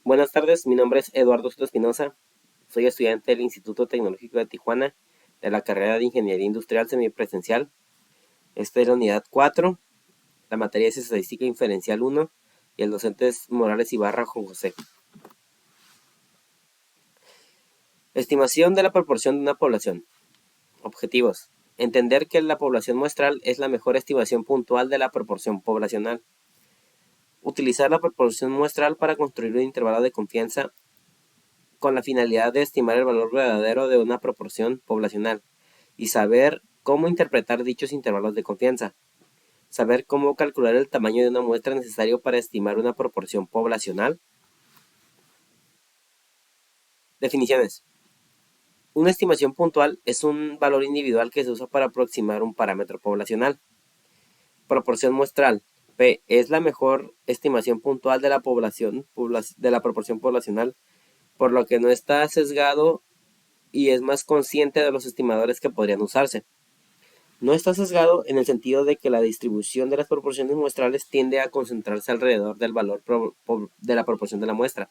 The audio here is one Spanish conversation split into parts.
Buenas tardes, mi nombre es Eduardo Soto Espinosa, soy estudiante del Instituto Tecnológico de Tijuana de la carrera de Ingeniería Industrial Semipresencial. Esta es la unidad 4, la materia es Estadística Inferencial 1 y el docente es Morales Ibarra Juan José. Estimación de la proporción de una población. Objetivos. Entender que la población muestral es la mejor estimación puntual de la proporción poblacional. Utilizar la proporción muestral para construir un intervalo de confianza con la finalidad de estimar el valor verdadero de una proporción poblacional y saber cómo interpretar dichos intervalos de confianza. Saber cómo calcular el tamaño de una muestra necesario para estimar una proporción poblacional. Definiciones. Una estimación puntual es un valor individual que se usa para aproximar un parámetro poblacional. Proporción muestral. P es la mejor estimación puntual de la proporción poblacional, por lo que no está sesgado y es más consciente de los estimadores que podrían usarse. No está sesgado en el sentido de que la distribución de las proporciones muestrales tiende a concentrarse alrededor del valor de la proporción de la muestra.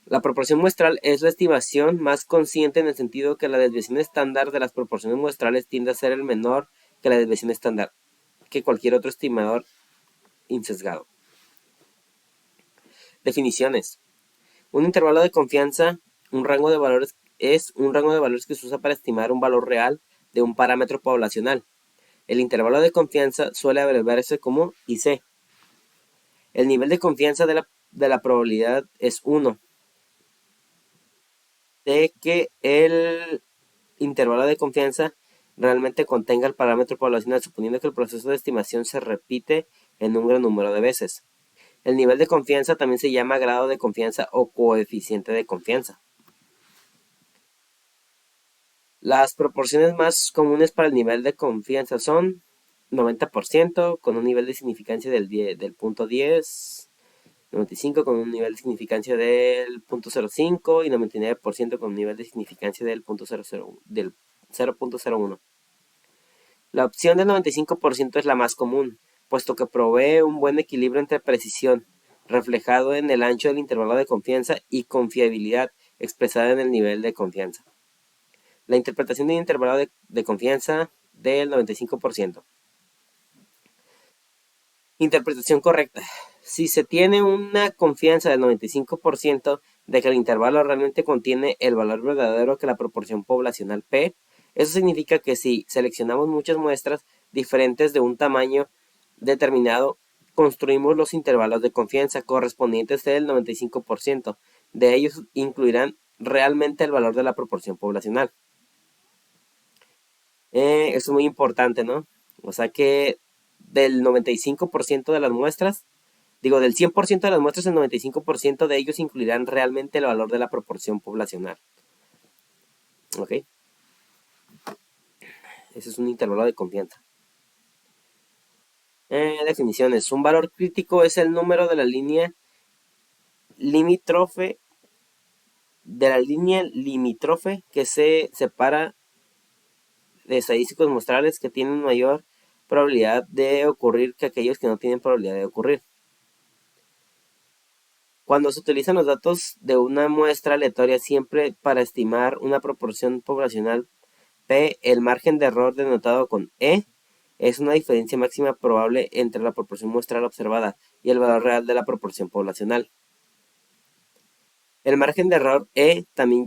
La proporción muestral es la estimación más consciente en el sentido que la desviación estándar de las proporciones muestrales tiende a ser el menor que la desviación estándar que cualquier otro estimador insesgado. Definiciones. Un intervalo de confianza, un rango de valores, es un rango de valores que se usa para estimar un valor real de un parámetro poblacional. El intervalo de confianza suele abreviarse como IC. El nivel de confianza de la probabilidad es 1 de que el intervalo de confianza realmente contenga el parámetro poblacional, suponiendo que el proceso de estimación se repite en un gran número de veces. El nivel de confianza también se llama grado de confianza o coeficiente de confianza. Las proporciones más comunes para el nivel de confianza son 90% con un nivel de significancia del 0.10, 95% con un nivel de significancia del 0.05 y 99% con un nivel de significancia del 0.01. La opción del 95% es la más común, puesto que provee un buen equilibrio entre precisión, reflejado en el ancho del intervalo de confianza, y confiabilidad, expresada en el nivel de confianza. La interpretación de un intervalo de confianza del 95%. Interpretación correcta. Si se tiene una confianza del 95% de que el intervalo realmente contiene el valor verdadero que la proporción poblacional P, eso significa que si seleccionamos muchas muestras diferentes de un tamaño determinado, construimos los intervalos de confianza correspondientes del 95%. De ellos incluirán realmente el valor de la proporción poblacional. Eso es muy importante, ¿no? O sea que del 95% de las muestras, del 100% de las muestras, el 95% de ellos incluirán realmente el valor de la proporción poblacional. ¿Ok? Ese es un intervalo de confianza. Definiciones. Un valor crítico es el número de la línea limítrofe que se separa de estadísticos muestrales que tienen mayor probabilidad de ocurrir que aquellos que no tienen probabilidad de ocurrir. Cuando se utilizan los datos de una muestra aleatoria siempre para estimar una proporción poblacional P, el margen de error denotado con E es una diferencia máxima probable entre la proporción muestral observada y el valor real de la proporción poblacional. El margen de error E también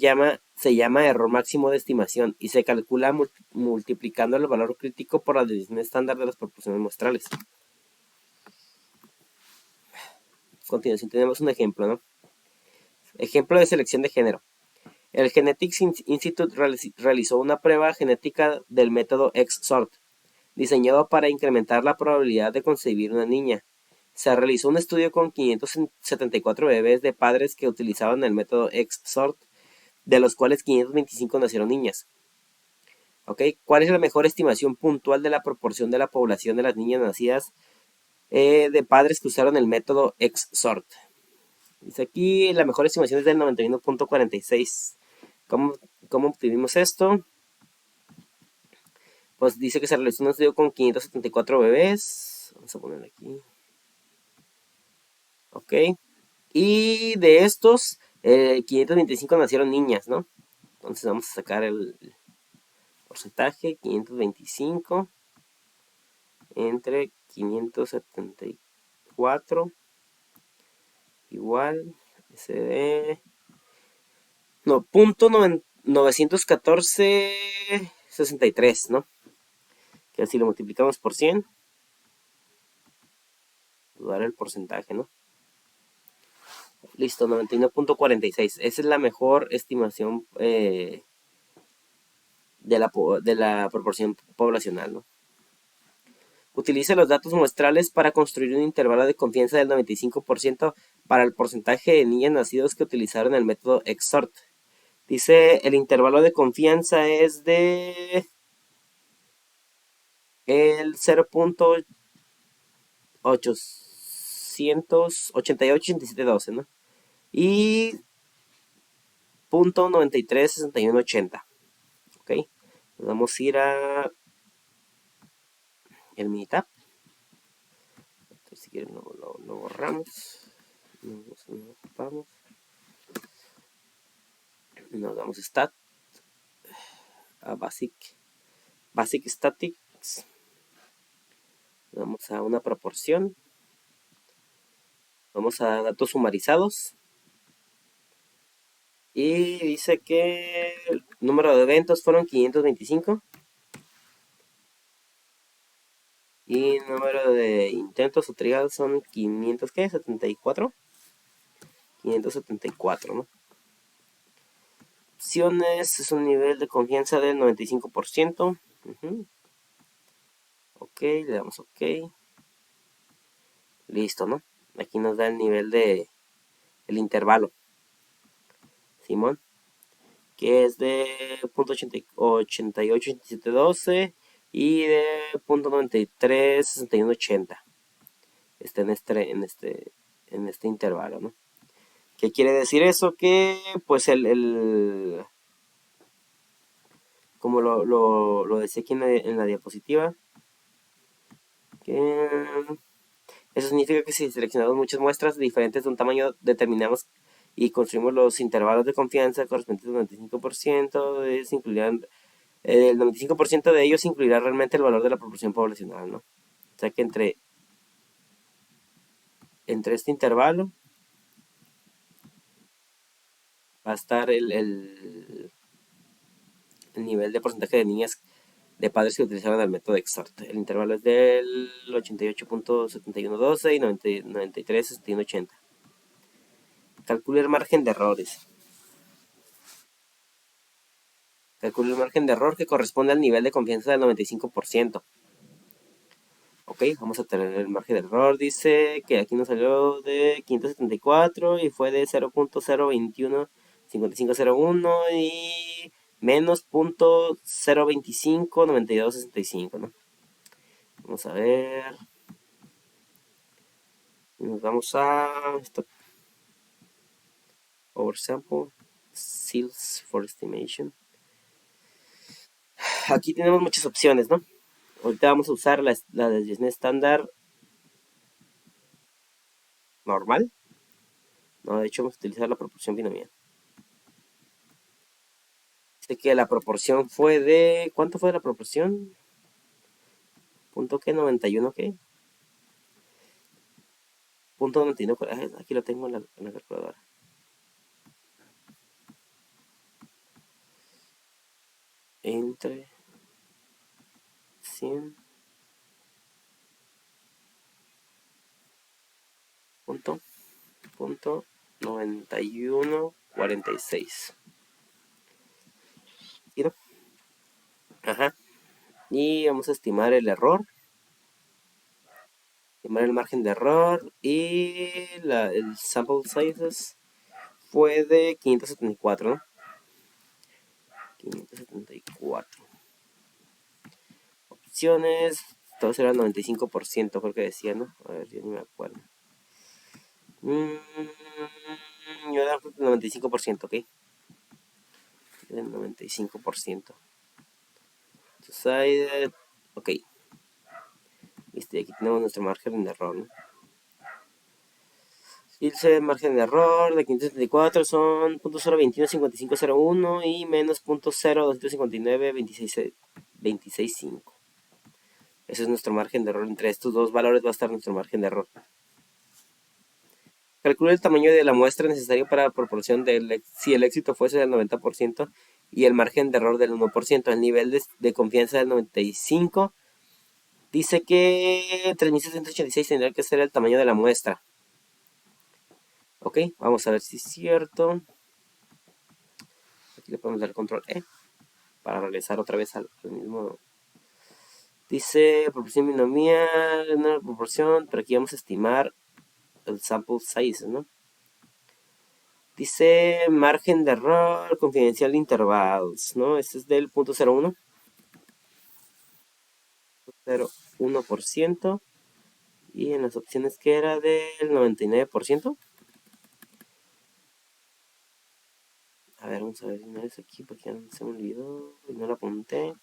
se llama error máximo de estimación y se calcula multiplicando el valor crítico por la desviación estándar de las proporciones muestrales. A continuación tenemos un ejemplo, ¿no? Ejemplo de selección de género. El Genetics Institute realizó una prueba genética del método XSORT, diseñado para incrementar la probabilidad de concebir una niña. Se realizó un estudio con 574 bebés de padres que utilizaban el método XSORT, de los cuales 525 nacieron niñas. ¿Okay? ¿Cuál es la mejor estimación puntual de la proporción de la población de las niñas nacidas de padres que usaron el método XSORT? Dice aquí, la mejor estimación es del 91.46. ¿Cómo obtuvimos esto? Pues dice que se realizó un estudio con 574 bebés. Vamos a poner aquí. Ok. Y de estos, 525 nacieron niñas, ¿no? Entonces vamos a sacar el porcentaje, 525 entre 574 igual SD, no, punto 914,63, ¿no? Que así lo multiplicamos por 100, dar el porcentaje, ¿no? Listo, 99,46. Esa es la mejor estimación de la proporción poblacional, ¿no? Utilice los datos muestrales para construir un intervalo de confianza del 95% para el porcentaje de niños nacidos que utilizaron el método XORT. Dice, el intervalo de confianza es de el 0.888,8712, ¿no? Y .936180. ¿Ok? Nos vamos a ir a el Minitab. Si quieren lo borramos. Nos ocupamos. Nos damos stat a basic statics. Vamos a una proporción. Vamos a datos sumarizados. Y dice que el número de eventos fueron 525. Y el número de intentos o triadas son 500, ¿qué? 74. 574, ¿no? Opciones, es un nivel de confianza del 95%. Ok, le damos ok. Listo, ¿no? Aquí nos da el nivel de el intervalo. Simón. Que es de .888712 y de .936180. Está en este intervalo, ¿no? ¿Qué quiere decir eso? Que pues como lo decía aquí en la diapositiva, que eso significa que si seleccionamos muchas muestras diferentes de un tamaño, determinamos y construimos los intervalos de confianza correspondientes al 95%, el 95% de ellos incluirá realmente el valor de la proporción poblacional, ¿no? O sea que entre este intervalo va a estar el nivel de porcentaje de niñas de padres que utilizaron el método XORT. El intervalo es del 88.7112 y 93.7180. Calcule el margen de errores. Calcule el margen de error que corresponde al nivel de confianza del 95%. Ok, vamos a tener el margen de error. Dice que aquí nos salió de 574 y fue de 0.0215501 y menos .0259265, ¿no? Vamos a ver. Nos vamos a oversample, seals for estimation. Aquí tenemos muchas opciones, ¿no? Ahorita vamos a usar la desviación estándar normal. No, de hecho vamos a utilizar la proporción binomial. Dice que la proporción fue de... ¿Cuánto fue la proporción? ¿Punto qué? ¿91 qué? Punto 91. Aquí lo tengo en la calculadora. Entre 100. Punto 9146. ¿Quiero? Ajá. Y vamos a estimar el error. Estimar el margen de error. Y el sample sizes fue de 574, ¿no? 574. Opciones. Todo será el 95%, creo que decía, ¿no? A ver, yo no me acuerdo. Yo voy a dar el 95%, ¿ok? El 95%. Decided. Ok. Listo, y aquí tenemos nuestro margen de error, ¿no? Dice margen de error de 574 son .0215501 y menos .0259259.265. Ese es nuestro margen de error. Entre estos dos valores va a estar nuestro margen de error. Calcula el tamaño de la muestra necesario para la proporción si el éxito fuese del 90% y el margen de error del 1%. El nivel de confianza del 95%. Dice que 3786 tendría que ser el tamaño de la muestra. Ok, vamos a ver si es cierto. Aquí le podemos dar control E para regresar otra vez al mismo. Dice proporción binomial, una proporción, pero aquí vamos a estimar el sample size, ¿no? Dice margen de error, confidencial intervals, ¿no? Este es del 0.01. 0.1%. Y en las opciones que era del 99%. A ver, vamos a ver una vez aquí porque ya se me olvidó y no la apunté.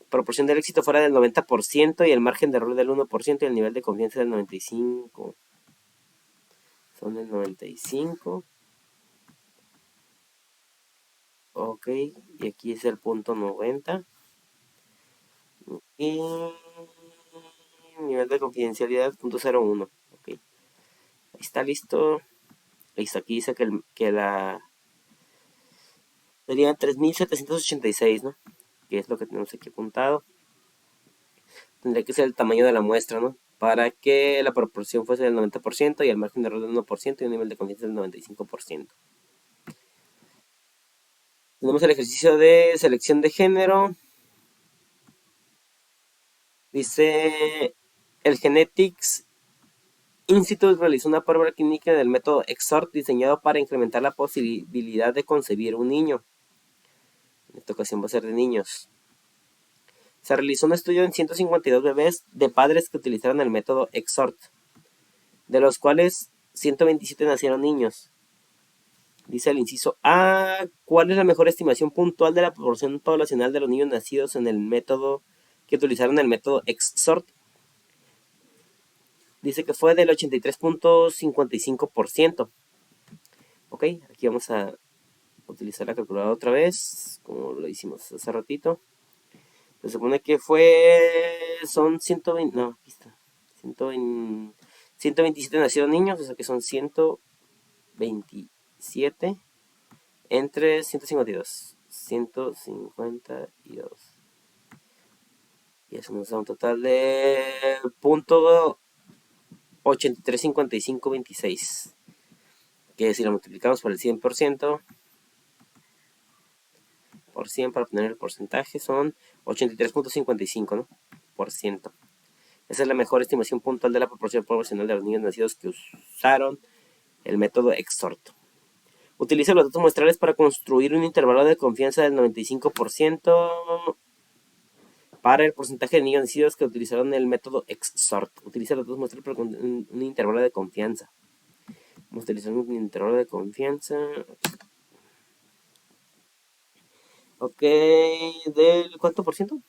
Proporción del éxito fuera del 90% y el margen de error del 1% y el nivel de confianza del 95%. Son del 95%. Ok, y aquí es el punto 90. Y nivel de confidencialidad .01. Ok, ahí está listo. Listo, aquí dice que la sería 3786, ¿no? Que es lo que tenemos aquí apuntado. Tendría que ser el tamaño de la muestra, ¿no? Para que la proporción fuese del 90% y el margen de error del 1% y el nivel de confianza del 95%. Tenemos el ejercicio de selección de género. Dice, el Genetics Institute realizó una prueba clínica del método XORT diseñado para incrementar la posibilidad de concebir un niño. En esta ocasión va a ser de niños. Se realizó un estudio en 152 bebés de padres que utilizaron el método XORT, de los cuales 127 nacieron niños. Dice el inciso A, ¿cuál es la mejor estimación puntual de la proporción poblacional de los niños nacidos en el método que utilizaron el método XORT? Dice que fue del 83.55%. Ok, aquí vamos a utilizar la calculadora otra vez, como lo hicimos hace ratito. Se supone que son 120, no, aquí está, 127 nacieron niños, o sea que son 127 entre 152. 152. Y eso nos da un total de .835526. Que si lo multiplicamos por el 100%, por 100 para obtener el porcentaje, son 83.55, ¿no? Por ciento. Esa es la mejor estimación puntual de la proporción poblacional de los niños nacidos que usaron el método XORT. Utiliza los datos muestrales para construir un intervalo de confianza del 95% para el porcentaje de niños nacidos que utilizaron el método XORT. Utiliza los datos muestrales para un intervalo de confianza. Vamos a utilizar un intervalo de confianza. Ok, ¿del cuánto por ciento?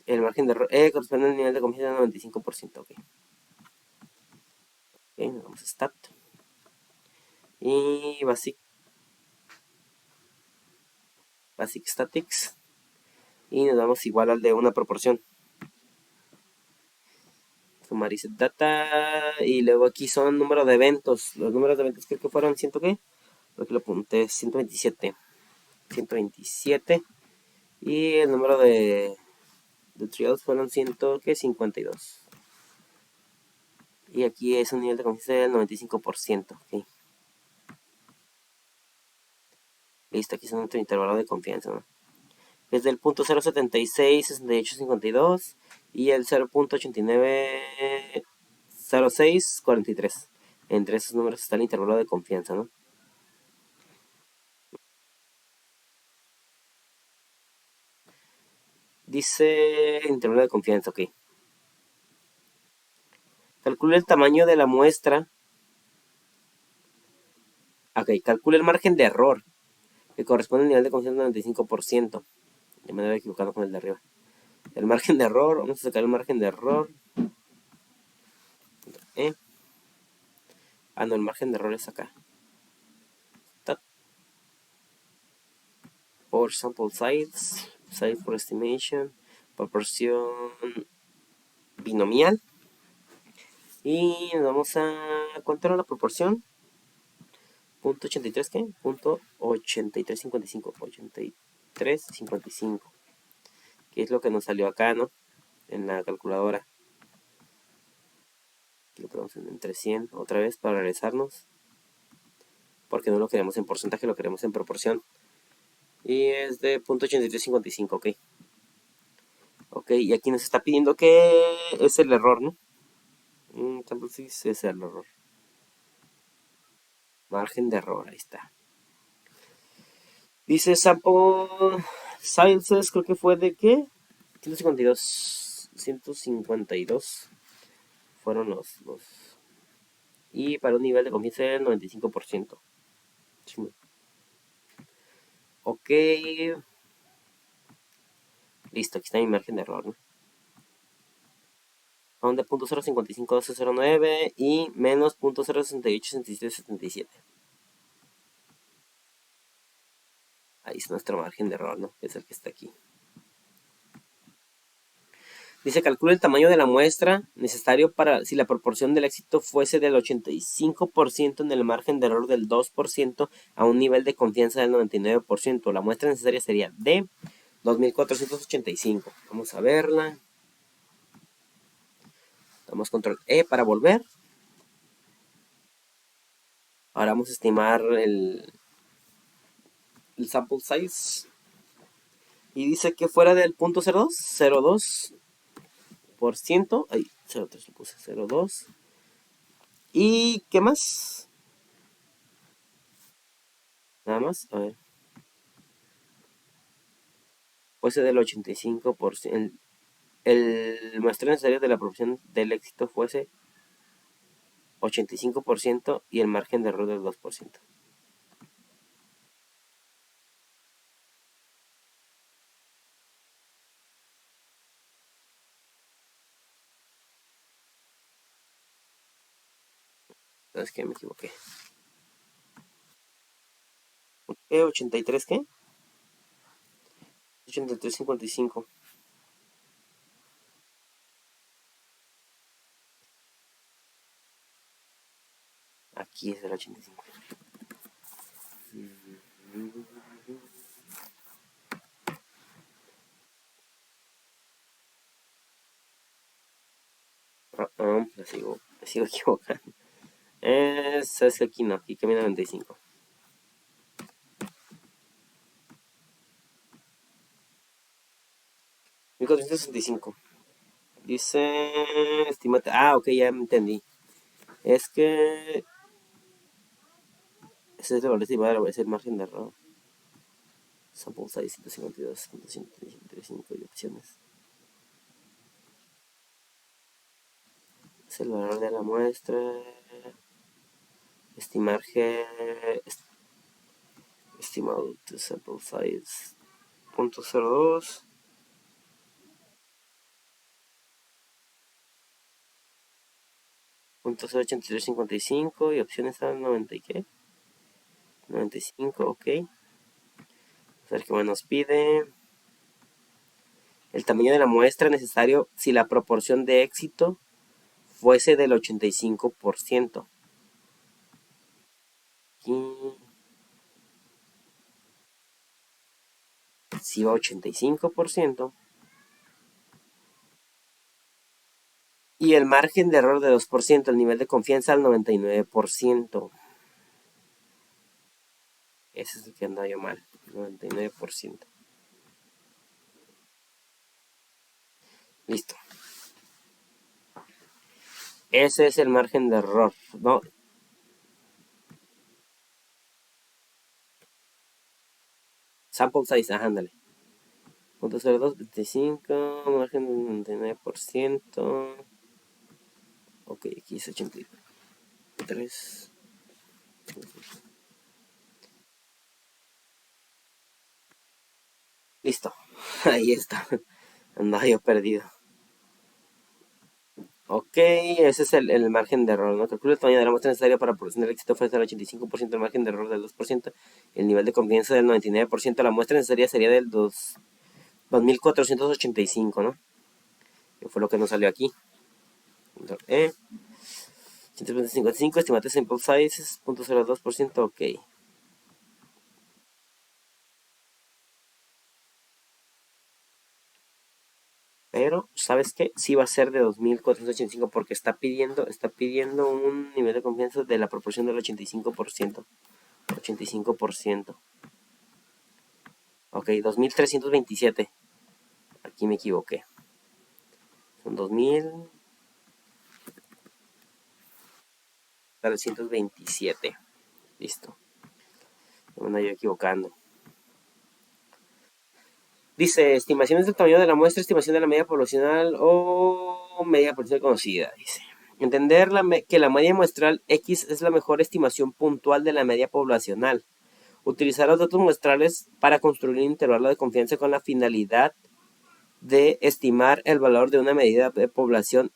El margen de error corresponde al nivel de confianza del 95%. Ok. Ok, nos vamos a Stat. Y Basic Statics. Y nos damos igual al de una proporción. Summarize Data. Y luego aquí son número de eventos. Los números de eventos creo que fueron 100 qué. Porque lo apunté 127. 127. Y el número de trials fueron 152. Y aquí es un nivel de confianza del 95%. Okay. Listo, aquí es otro intervalo de confianza, ¿no? Es del punto 0.76, 68.52 y el 0.8906, 43. Entre esos números está el intervalo de confianza, ¿no? Dice intervalo de confianza, ok. Calcula el tamaño de la muestra. Ok, calcula el margen de error, que corresponde al nivel de confianza del 95%. Ya me había equivocado con el de arriba. El margen de error, vamos a sacar el margen de error. E. Ah, no, el margen de error es acá. Por sample size, size for estimation, proporción binomial. Y nos vamos a... ¿Cuánto era la proporción? Punto 83, ¿qué? Punto 8355. 8355. Que es lo que nos salió acá, ¿no? En la calculadora. Lo ponemos entre 100 otra vez para regresarnos. Porque no lo queremos en porcentaje, lo queremos en proporción. Y es de punto 8355, ok. Ok, y aquí nos está pidiendo que es el error, ¿no? Entonces es el error. Margen de error, ahí está. Dice sample sizes, creo que fue de ¿qué? 152. 152 fueron los. Y para un nivel de confianza del 95%. Ok. Listo, aquí está mi margen de error, ¿no? Son de .0551209 y menos .0686777. Ahí es nuestro margen de error, ¿no? Es el que está aquí. Dice, calcula el tamaño de la muestra necesario para si la proporción del éxito fuese del 85% en el margen de error del 2% a un nivel de confianza del 99%. La muestra necesaria sería de 2485. Vamos a verla. Damos control E para volver. Ahora vamos a estimar el sample size. Y dice que fuera del .02, 0.2%. Ahí, 0.3 lo puse, 0.2. ¿Y qué más? Nada más, a ver. Fuese del 85%. El muestreo necesario de la proporción del éxito fuese 85% y el margen de error del 2%. Es que me equivoqué. ¿Qué? ¿83 qué? 83.55. Aquí es el 85. Me sigo equivocando. Es que aquí no, aquí cambia 95. 1465. Dice, estimate. Ah, ok, ya me entendí. Es que ese es el valor estimado, es el margen de error. Sample size 152.135 y opciones. Es el valor de la muestra. Estimar G. Estimado to sample size. .02. .08355 y opciones a 90 y qué. 95, ok. A ver qué más nos pide. El tamaño de la muestra necesario si la proporción de éxito fuese del 85%. Aquí, si va 85%. Y el margen de error de 2%, el nivel de confianza al 99%. Ese es el que anda yo mal, 99%. Listo. Ese es el margen de error. No. Sample size, ándale. .0225, margen del 99%. Ok, aquí es 83. Listo. Ahí está. Andaba yo perdido. Ok, ese es el margen de error, ¿no? Calcula el tamaño de la muestra necesaria para producir el éxito ofrece el 85%, el margen de error del 2%, el nivel de confianza del 99%, la muestra necesaria sería del 2485, ¿no? Que fue lo que nos salió aquí. E, 155, estimate sample sizes, 0.02%, ok. Pero, ¿sabes qué? Sí va a ser de 2485 porque está pidiendo un nivel de confianza de la proporción del 85%. 85%. Ok, 2327. Aquí me equivoqué. Son 2327. Listo. Me ando yo equivocando. Dice, estimaciones del tamaño de la muestra, estimación de la media poblacional o media poblacional conocida. Dice, entender que la media muestral X es la mejor estimación puntual de la media poblacional. Utilizar los datos muestrales para construir un intervalo de confianza con la finalidad de estimar el valor de una medida de población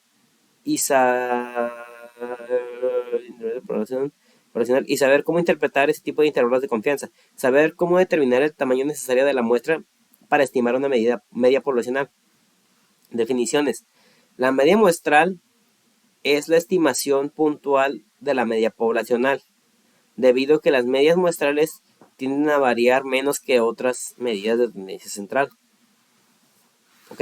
y y saber cómo interpretar ese tipo de intervalos de confianza, saber cómo determinar el tamaño necesario de la muestra para estimar una medida media poblacional. Definiciones. La media muestral es la estimación puntual de la media poblacional, debido a que las medias muestrales tienden a variar menos que otras medidas de tendencia central. ¿Ok?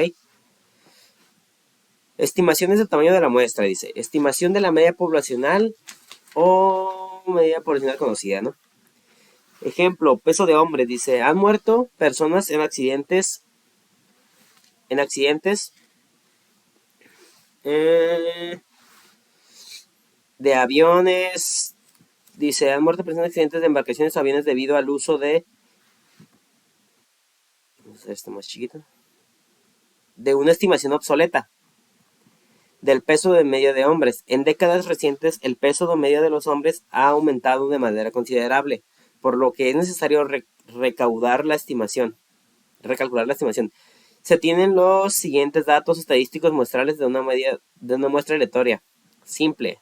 Estimaciones del tamaño de la muestra, dice. Estimación de la media poblacional o medida poblacional conocida, ¿no? Ejemplo, peso de hombre, dice, han muerto personas en accidentes eh, de aviones, dice, han muerto personas en accidentes de embarcaciones o aviones debido al uso vamos a hacer esto más chiquito, de una estimación obsoleta del peso de medio de hombres. En décadas recientes, el peso de medio de los hombres ha aumentado de manera considerable, por lo que es necesario recalcular la estimación. Se tienen los siguientes datos estadísticos muestrales de una muestra aleatoria simple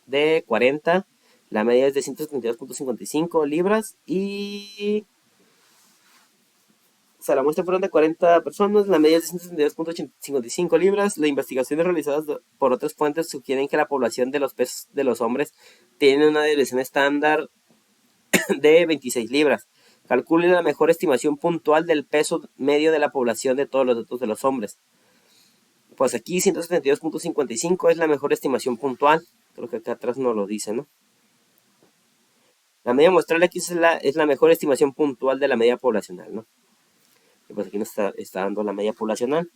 de 40. La media es de 172.55 libras y... O sea, la muestra fueron de 40 personas, la media es de 172.55 libras. Las investigaciones realizadas por otras fuentes sugieren que la población de los pesos de los hombres tiene una desviación estándar de 26 libras. Calcule la mejor estimación puntual del peso medio de la población de todos los datos de los hombres. Pues aquí 172.55 es la mejor estimación puntual. Creo que acá atrás no lo dice, ¿no? La media muestral aquí es la mejor estimación puntual de la media poblacional, ¿no? Y pues aquí nos está dando la media poblacional.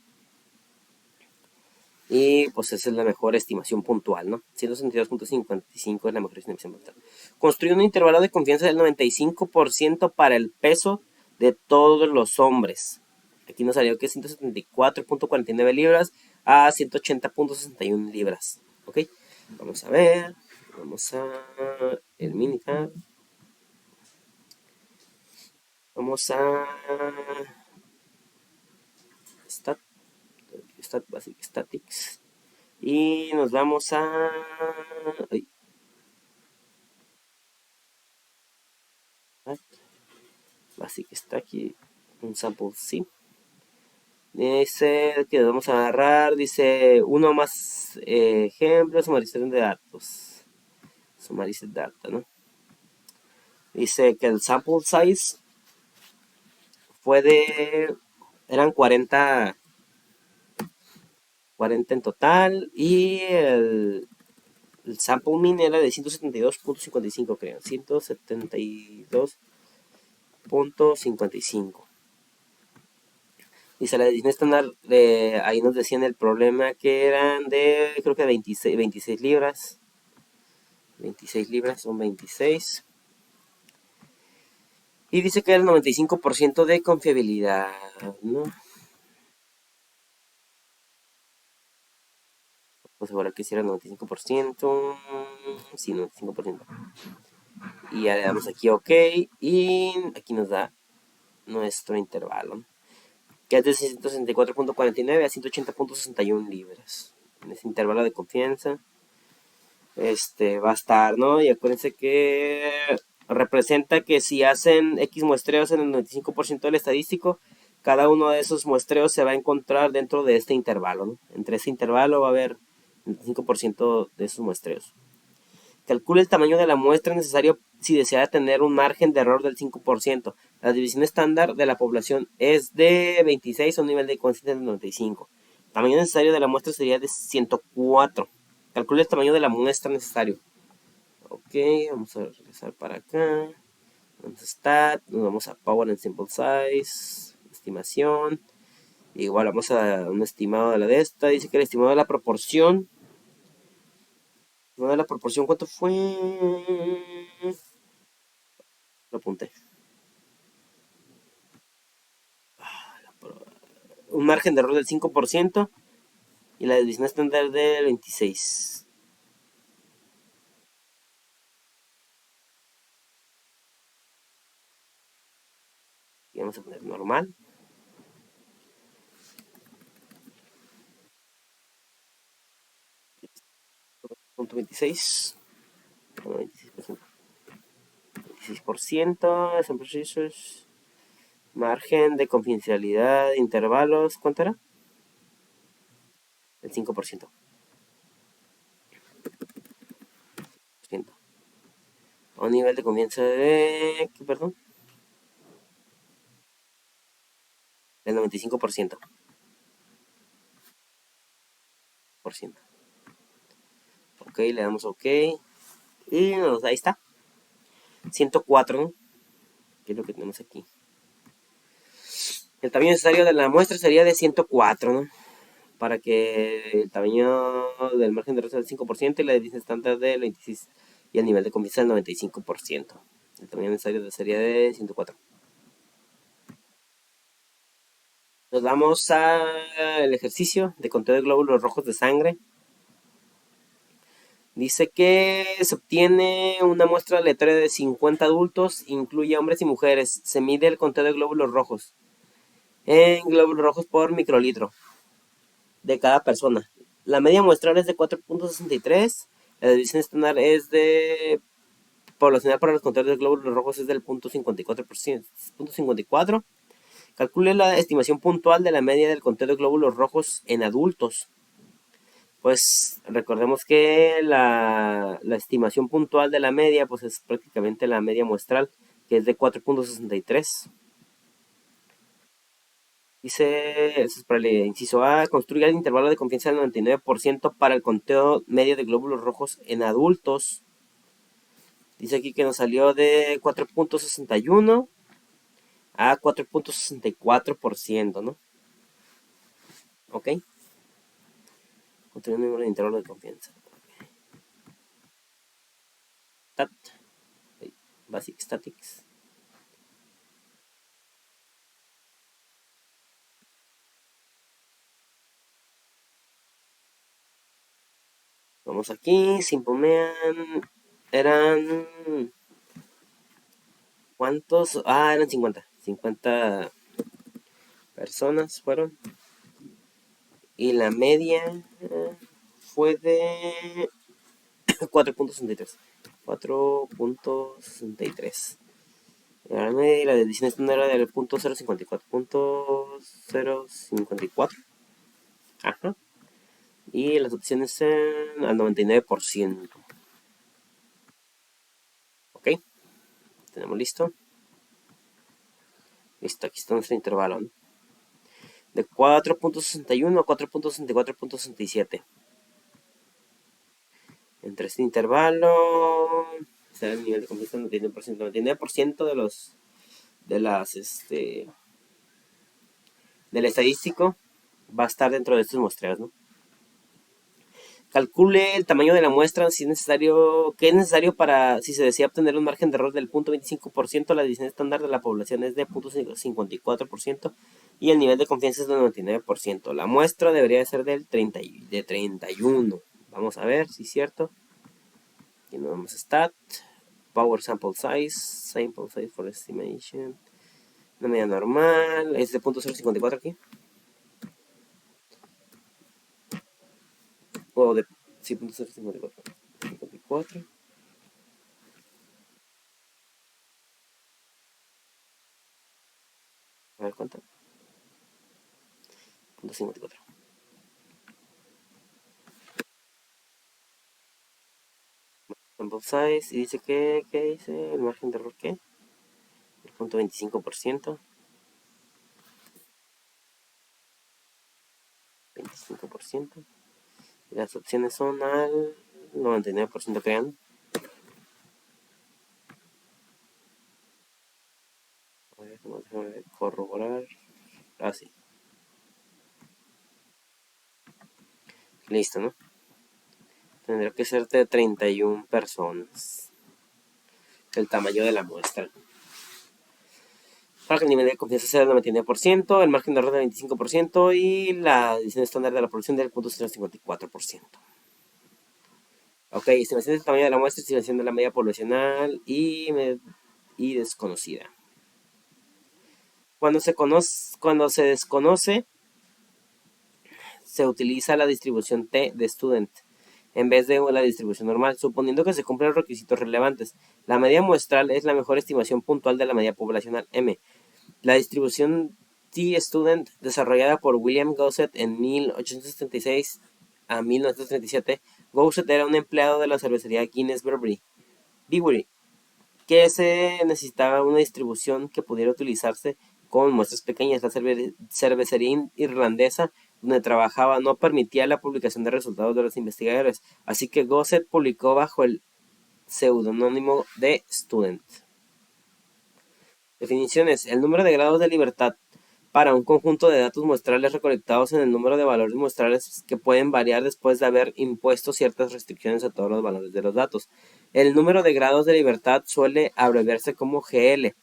Y pues esa es la mejor estimación puntual, ¿no? 162.55 es la mejor estimación puntual. Construir un intervalo de confianza del 95% para el peso de todos los hombres. Aquí nos salió que es 174.49 libras a 180.61 libras. ¿Ok? Vamos a ver. Vamos a el minitab. Vamos a Basic Statics. Y nos vamos a... Ay, Basic está aquí. Un sample sí. Dice que vamos a agarrar, dice uno más ejemplo, sumarización de datos. Summarize data, ¿no? Dice que el sample size eran 40 en total y el sample mean era de 172.55, creo. 172.55. Dice la edición estándar, ahí nos decían el problema que eran de, creo que 26 libras. 26 libras son 26. Y dice que el 95% de confiabilidad, ¿no? Vamos a ver que si era el 95%. Sí, 95%. Y ya le damos aquí OK. Y aquí nos da nuestro intervalo, que es de 664.49 a 180.61 libras. en ese intervalo de confianza, va a estar, ¿no? Y acuérdense que representa que si hacen X muestreos en el 95% del estadístico, cada uno de esos muestreos se va a encontrar dentro de este intervalo, ¿no? Entre ese intervalo va a haber el 95% de esos muestreos. Calcule el tamaño de la muestra necesario si desea tener un margen de error del 5%. La división estándar de la población es de 26 a un nivel de conciencia de 95. El tamaño necesario de la muestra sería de 104. Calcule el tamaño de la muestra necesario. Ok, vamos a regresar para acá. Vamos a Stat, nos vamos a Power and Simple Size, estimación. Igual vamos a un estimado de la de esta. Dice que el estimado de la proporción. No de la proporción, ¿cuánto fue? Lo apunté. Un margen de error del 5% y la división estándar del 26%. Y vamos a poner normal. Punto 26. 26%. Margen de confidencialidad, intervalos, ¿cuánto era? El 5%. A un nivel de confianza de... ¿Qué, perdón? Del 95%. Ok, le damos OK. Y ahí está. 104, ¿no? Que es lo que tenemos aquí. El tamaño necesario de la muestra sería de 104, ¿no? Para que el tamaño del margen de error sea del 5% y la división estándar del 26% y el nivel de confianza del 95%. El tamaño necesario sería de 104. Nos vamos al ejercicio de conteo de glóbulos rojos de sangre. Dice que se obtiene una muestra aleatoria de 50 adultos, incluye hombres y mujeres. Se mide el conteo de glóbulos rojos en glóbulos rojos por microlitro de cada persona. La media muestral es de 4.63. La división estándar es de poblacional para los conteos de glóbulos rojos es del 0.54%. Calcule la estimación puntual de la media del conteo de glóbulos rojos en adultos. Pues recordemos que la estimación puntual de la media pues es prácticamente la media muestral, que es de 4.63. Dice, eso es para el inciso A, construye el intervalo de confianza del 99% para el conteo medio de glóbulos rojos en adultos. Dice aquí que nos salió de 4.61 a 4.64%, ¿no? Ok. Construye un número de intervalo de confianza. Stat. Basic Statics. Vamos aquí, Simpleman. Eran... ¿Cuántos? Eran 50. 50 personas fueron. Y la media fue de 4.63. 4.63. La media y la edición estándar era del .054. .054. Ajá. Y las opciones al 99%. Ok. Tenemos listo. Listo, aquí está nuestro intervalo, ¿no? De 4.61 a 4.64.67. Entre este intervalo será el nivel de confianza del 99%. 99% del estadístico va a estar dentro de estos muestreos, ¿no? Calcule el tamaño de la muestra si es necesario, qué es necesario para, si se desea obtener un margen de error del 0.25%, la división estándar de la población es de 0.54% y el nivel de confianza es del 99%. La muestra debería ser de 31. Vamos a ver si es cierto. Aquí nos vamos a Stat, Power Sample Size for Estimation. Una media normal, es de 0.054 aquí. o de, sí, 0.054, 54, a ver cuánto, 0.54. En both sides, y dice que dice el margen de error, ¿qué? El punto 25%, 25%. Las opciones son al 99%, crean. A ver, déjame corroborar. Así. Listo, ¿no? Tendría que ser de 31 personas. El tamaño de la muestra. Para que el nivel de confianza sea del 99%, el margen de error del 25% y la edición estándar de la población del 0.054%. Ok, estimación del tamaño de la muestra, estimación de la media poblacional y desconocida. Cuando se desconoce, se utiliza la distribución T de student en vez de la distribución normal, suponiendo que se cumplen los requisitos relevantes. La media muestral es la mejor estimación puntual de la media poblacional M. La distribución T-Student, desarrollada por William Gosset en 1876 a 1937, Gosset era un empleado de la cervecería Guinness Brewery, que se necesitaba una distribución que pudiera utilizarse con muestras pequeñas. La cervecería irlandesa donde trabajaba no permitía la publicación de resultados de los investigadores, así que Gosset publicó bajo el seudónimo de Student. Definiciones. El número de grados de libertad para un conjunto de datos muestrales recolectados en el número de valores muestrales que pueden variar después de haber impuesto ciertas restricciones a todos los valores de los datos. El número de grados de libertad suele abreviarse como GL.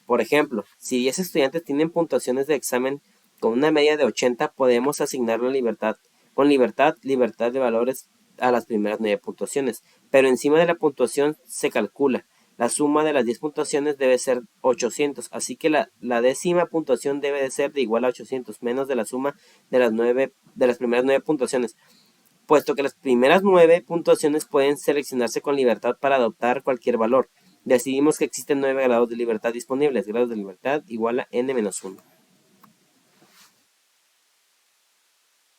Por ejemplo, si 10 estudiantes tienen puntuaciones de examen con una media de 80, podemos asignar la libertad de valores a las primeras 9 puntuaciones, pero encima de la puntuación se calcula. La suma de las 10 puntuaciones debe ser 800, así que la décima puntuación debe de ser de igual a 800, menos de la suma de las primeras 9 puntuaciones, puesto que las primeras 9 puntuaciones pueden seleccionarse con libertad para adoptar cualquier valor. Decidimos que existen 9 grados de libertad disponibles. Grados de libertad igual a n-1.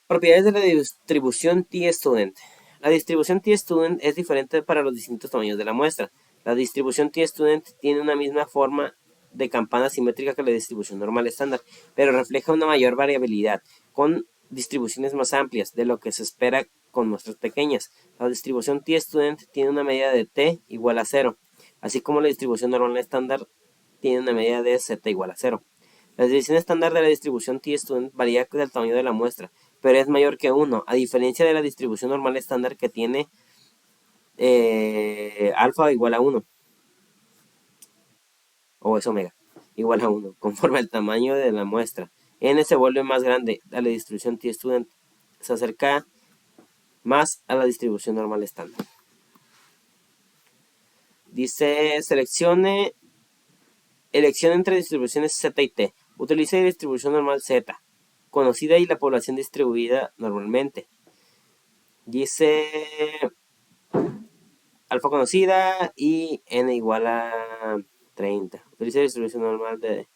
Propiedades de la distribución T-Student. La distribución T-Student es diferente para los distintos tamaños de la muestra. La distribución T-Student tiene una misma forma de campana simétrica que la distribución normal estándar, pero refleja una mayor variabilidad, con distribuciones más amplias de lo que se espera con muestras pequeñas. La distribución T-Student tiene una medida de T igual a 0, así como la distribución normal estándar tiene una medida de Z igual a 0. La división estándar de la distribución T-Student varía del tamaño de la muestra, pero es mayor que 1, a diferencia de la distribución normal estándar que tiene alfa igual a 1, o es omega, igual a 1, conforme al tamaño de la muestra. N se vuelve más grande, a la distribución T-Student se acerca más a la distribución normal estándar. Dice, elección entre distribuciones Z y T. Utiliza la distribución normal Z, conocida y la población distribuida normalmente. Dice alfa conocida y n igual a 30. Utiliza la distribución normal de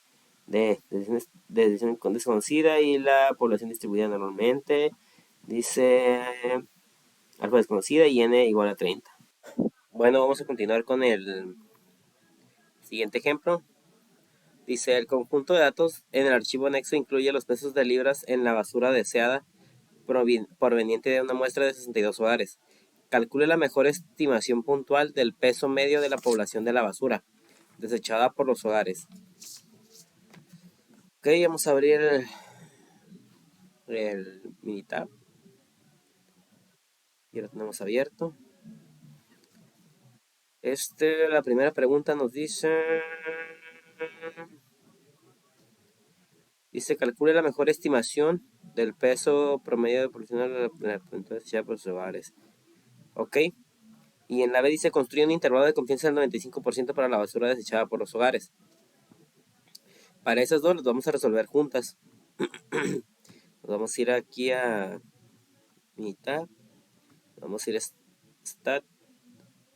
edición desconocida y la población distribuida normalmente. Dice alfa desconocida y n igual a 30. Bueno, vamos a continuar con el siguiente ejemplo. Dice, el conjunto de datos en el archivo anexo incluye los pesos de libras en la basura deseada proveniente de una muestra de 62 hogares. Calcule la mejor estimación puntual del peso medio de la población de la basura desechada por los hogares. Ok, vamos a abrir el Minitab. Ya lo tenemos abierto. La primera pregunta nos dice... calcule la mejor estimación del peso promedio de población de la población desechada por los hogares. Ok. Y en la B dice, construye un intervalo de confianza del 95% para la basura desechada por los hogares. Para esas dos las vamos a resolver juntas. Nos vamos a ir aquí a mitad. Vamos a ir a Stat,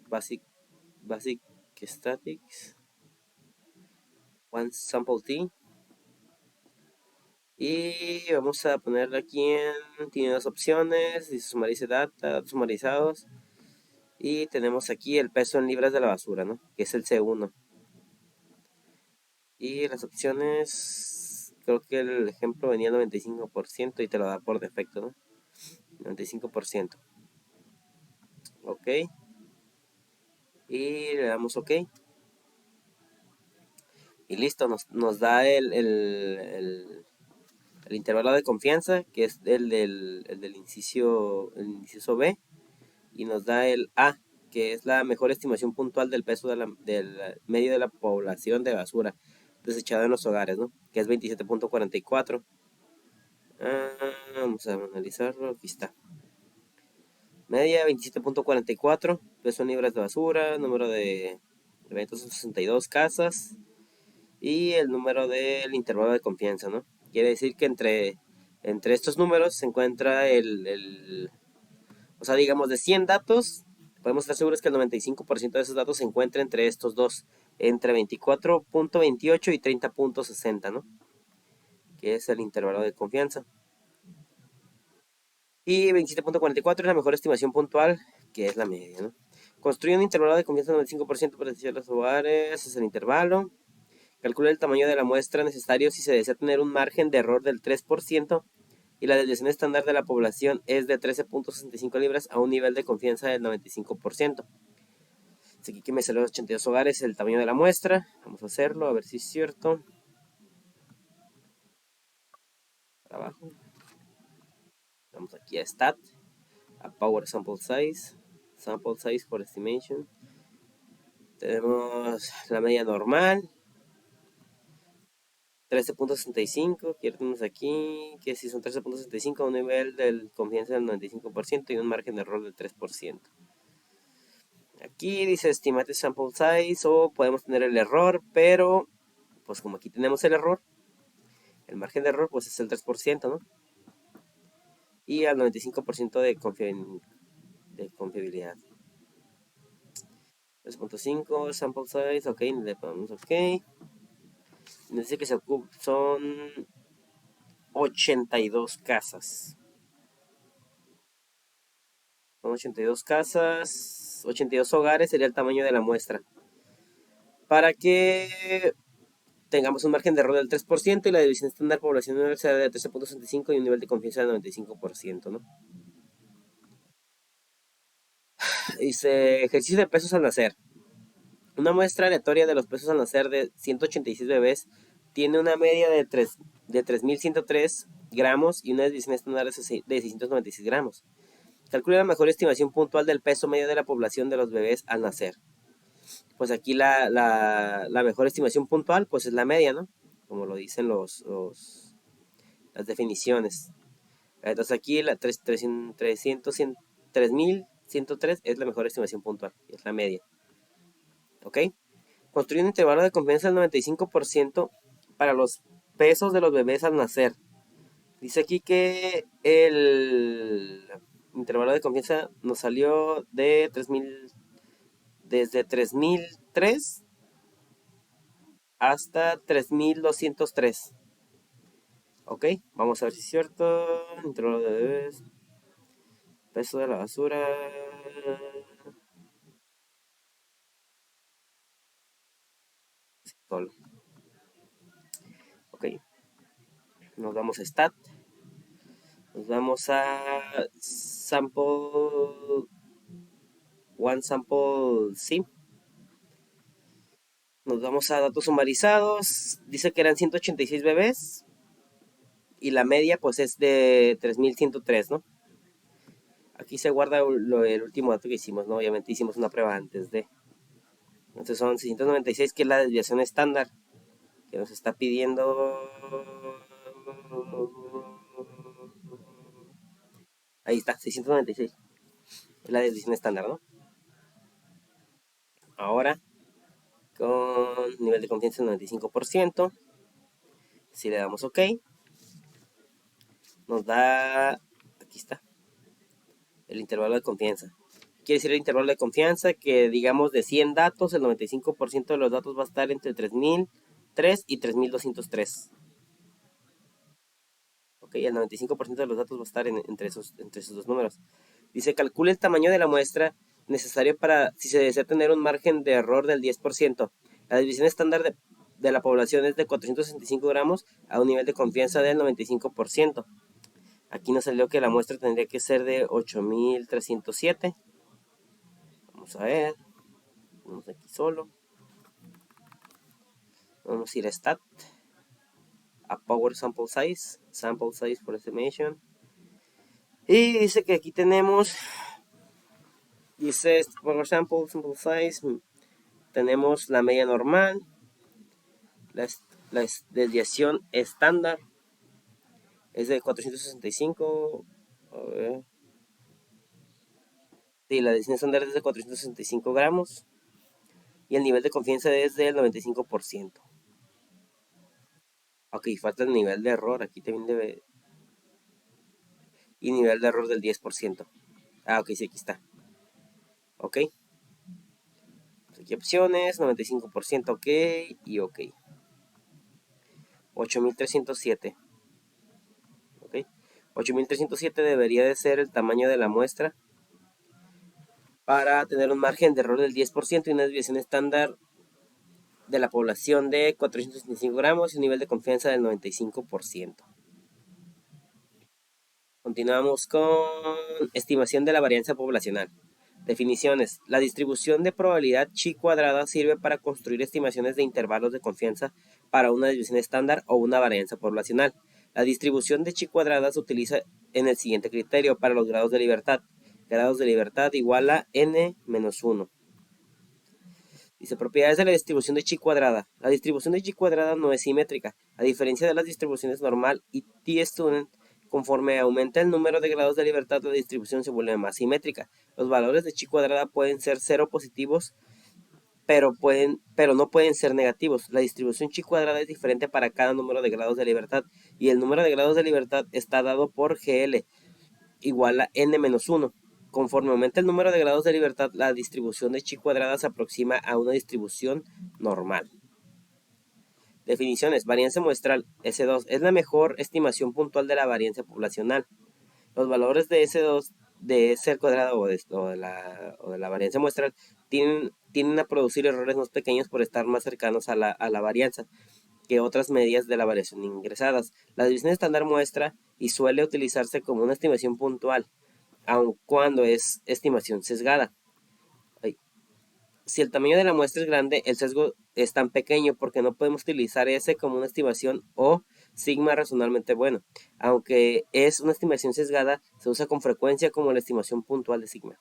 Basic Statics, One Sample T. Y vamos a ponerle aquí tiene dos opciones, dice sumarize data, datos sumarizados. Y tenemos aquí el peso en libras de la basura, ¿no? Que es el C1. Y las opciones, creo que el ejemplo venía 95% y te lo da por defecto, ¿no? 95%. Ok. Y le damos ok. Y listo, nos da el intervalo de confianza, que es el del inciso B. Y nos da el A, que es la mejor estimación puntual del peso del medio de la población de basura desechada en los hogares, ¿no? Que es 27.44. Vamos a analizarlo, aquí está. Media 27.44, peso en libras de basura, número de eventos 62 casas y el número del intervalo de confianza, ¿no? Quiere decir que entre estos números se encuentra o sea, digamos, de 100 datos, podemos estar seguros que el 95% de esos datos se encuentra entre estos dos, entre 24.28 y 30.60, ¿no? Que es el intervalo de confianza. Y 27.44 es la mejor estimación puntual, que es la media, ¿no? Construye un intervalo de confianza del 95% para decir los hogares, es el intervalo. Calcula el tamaño de la muestra necesario si se desea tener un margen de error del 3% y la desviación estándar de la población es de 13.65 libras a un nivel de confianza del 95%. Así que aquí me salió los 82 hogares, el tamaño de la muestra. Vamos a hacerlo, a ver si es cierto. Para abajo. Vamos aquí a Stat, a Power Sample Size for Estimation. Tenemos la media normal, 13.65, quiero tenemos aquí, que si son 13.65, un nivel de confianza del 95% y un margen de error del 3%. Aquí dice Estimate Sample Size o podemos tener el error, pero pues como aquí tenemos el error, el margen de error pues es el 3%, ¿no? Y al 95% de confiabilidad. 3.5 Sample Size, ok, le ponemos ok. Nos dice que son 82 casas. Son 82 casas, 82 hogares sería el tamaño de la muestra. Para que tengamos un margen de error del 3% y la división estándar poblacional sea de 13.65 y un nivel de confianza del 95%, ¿no? Dice ejercicio de pesos al nacer. Una muestra aleatoria de los pesos al nacer de 186 bebés tiene una media de 3.103 gramos y una desviación estándar de 696 gramos. Calcula la mejor estimación puntual del peso medio de la población de los bebés al nacer. Pues aquí la mejor estimación puntual pues es la media, ¿no? Como lo dicen las definiciones. Entonces aquí la 3.103 es la mejor estimación puntual, es la media. ¿Ok? Construye un intervalo de confianza del 95% para los pesos de los bebés al nacer. Dice aquí que el intervalo de confianza nos salió de 3.000, desde 3.003 hasta 3.203. Ok, vamos a ver si es cierto. Intervalo de bebés, peso de la basura. Solo. Ok, nos vamos a Stat. Nos vamos a Sample. One Sample sí. Nos vamos a datos sumarizados. Dice que eran 186 bebés. Y la media pues es de 3.103, ¿no? Aquí se guarda el último dato que hicimos, ¿no? Obviamente hicimos una prueba antes de. Entonces son 696, que es la desviación estándar. Que nos está pidiendo. Ahí está, 696. Es la desviación estándar, ¿no? Ahora, con nivel de confianza del 95%. Si le damos OK, nos da. Aquí está. el intervalo de confianza. Quiere decir el intervalo de confianza que, digamos, de 100 datos, el 95% de los datos va a estar entre 3003 y 3203. Ok, el 95% de los datos va a estar entre esos dos números. Dice, calcule el tamaño de la muestra necesario para, si se desea tener un margen de error del 10%. La división estándar de la población es de 465 gramos a un nivel de confianza del 95%. Aquí nos salió que la muestra tendría que ser de 8307. Vamos a ver. Vamos aquí solo. Vamos a ir a Stat. A Power Sample Size. Sample Size for Estimation. Y dice que aquí tenemos. Dice Power Sample Size. Tenemos la media normal. La desviación estándar es de 465. A ver. Sí, la desviación estándar es de 465 gramos. Y el nivel de confianza es del 95%. Ok, falta el nivel de error. Aquí también debe. Y nivel de error del 10%. Ah, ok, sí, aquí está. Ok. Aquí opciones, 95%, ok. Y ok. 8307. Ok. 8307 debería de ser el tamaño de la muestra para tener un margen de error del 10% y una desviación estándar de la población de 465 gramos y un nivel de confianza del 95%. Continuamos con estimación de la varianza poblacional. Definiciones. La distribución de probabilidad chi cuadrada sirve para construir estimaciones de intervalos de confianza para una desviación estándar o una varianza poblacional. La distribución de chi cuadrada se utiliza en el siguiente criterio para los grados de libertad. Grados de libertad igual a n-1. Dice, propiedades de la distribución de chi cuadrada. La distribución de chi cuadrada no es simétrica. A diferencia de las distribuciones normal y t-student, conforme aumenta el número de grados de libertad, la distribución se vuelve más simétrica. Los valores de chi cuadrada pueden ser cero positivos, pero no pueden ser negativos. La distribución chi cuadrada es diferente para cada número de grados de libertad, y el número de grados de libertad está dado por GL igual a n-1. Conforme aumenta el número de grados de libertad, la distribución de chi cuadrada se aproxima a una distribución normal. Definiciones. Varianza muestral S2 es la mejor estimación puntual de la varianza poblacional. Los valores de S2 de S al cuadrado o de la varianza muestral tienden a producir errores más pequeños por estar más cercanos a la varianza que otras medidas de la variación ingresadas. La división estándar muestra y suele utilizarse como una estimación puntual, aun cuando es estimación sesgada. Si el tamaño de la muestra es grande, el sesgo es tan pequeño porque no podemos utilizar S como una estimación o sigma razonablemente bueno. Aunque es una estimación sesgada, se usa con frecuencia como la estimación puntual de sigma.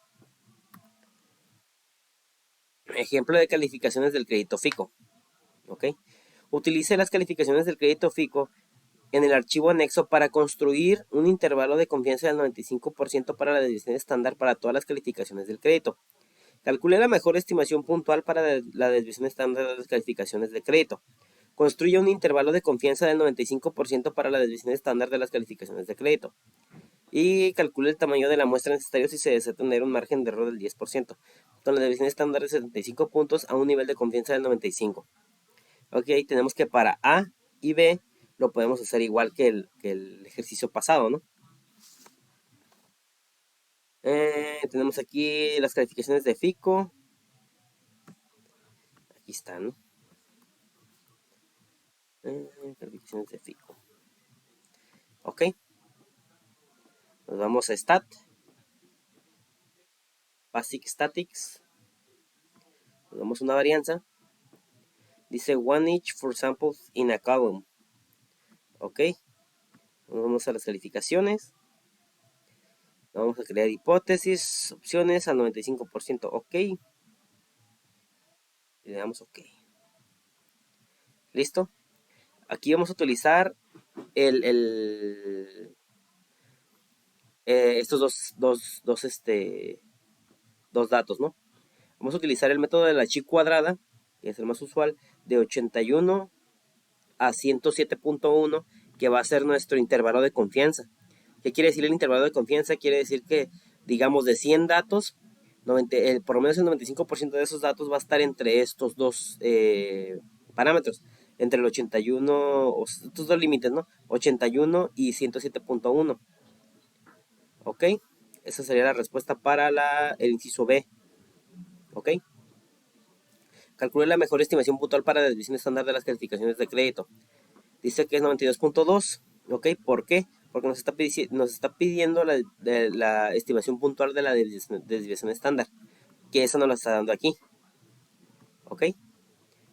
Ejemplo de calificaciones del crédito FICO. ¿Okay? Utilice las calificaciones del crédito FICO en el archivo anexo para construir un intervalo de confianza del 95% para la desviación estándar para todas las calificaciones del crédito. Calcule la mejor estimación puntual para la desviación estándar de las calificaciones de crédito. Construye un intervalo de confianza del 95% para la desviación estándar de las calificaciones de crédito. Y calcule el tamaño de la muestra necesario si se desea tener un margen de error del 10%, con la desviación estándar de 75 puntos a un nivel de confianza del 95. Ok, tenemos que para A y B lo podemos hacer igual que el ejercicio pasado, ¿no? Tenemos aquí las calificaciones de FICO. Aquí están, ¿no? Calificaciones de FICO. Ok. Nos vamos a Stat. Basic Statics. Nos damos una varianza. Dice one each for samples in a column. Ok. Nos vamos a las calificaciones. Vamos a crear hipótesis, opciones al 95%. Ok. Y le damos ok. Listo. Aquí vamos a utilizar estos dos datos, ¿no? Vamos a utilizar el método de la chi cuadrada, que es el más usual, de 81 a 107.1, que va a ser nuestro intervalo de confianza. ¿Qué quiere decir el intervalo de confianza? Quiere decir que digamos, de 100 datos, por lo menos el 95% de esos datos va a estar entre estos dos parámetros, entre el 81, estos dos límites, ¿no? 81 y 107.1. ¿Ok? Esa sería la respuesta para el inciso B. ¿Ok? Calcule la mejor estimación puntual para la desviación estándar de las calificaciones de crédito. Dice que es 92.2. ¿Ok? ¿Por qué? Porque nos está pidiendo la estimación puntual de la desviación estándar. Que eso nos lo está dando aquí. ¿Ok?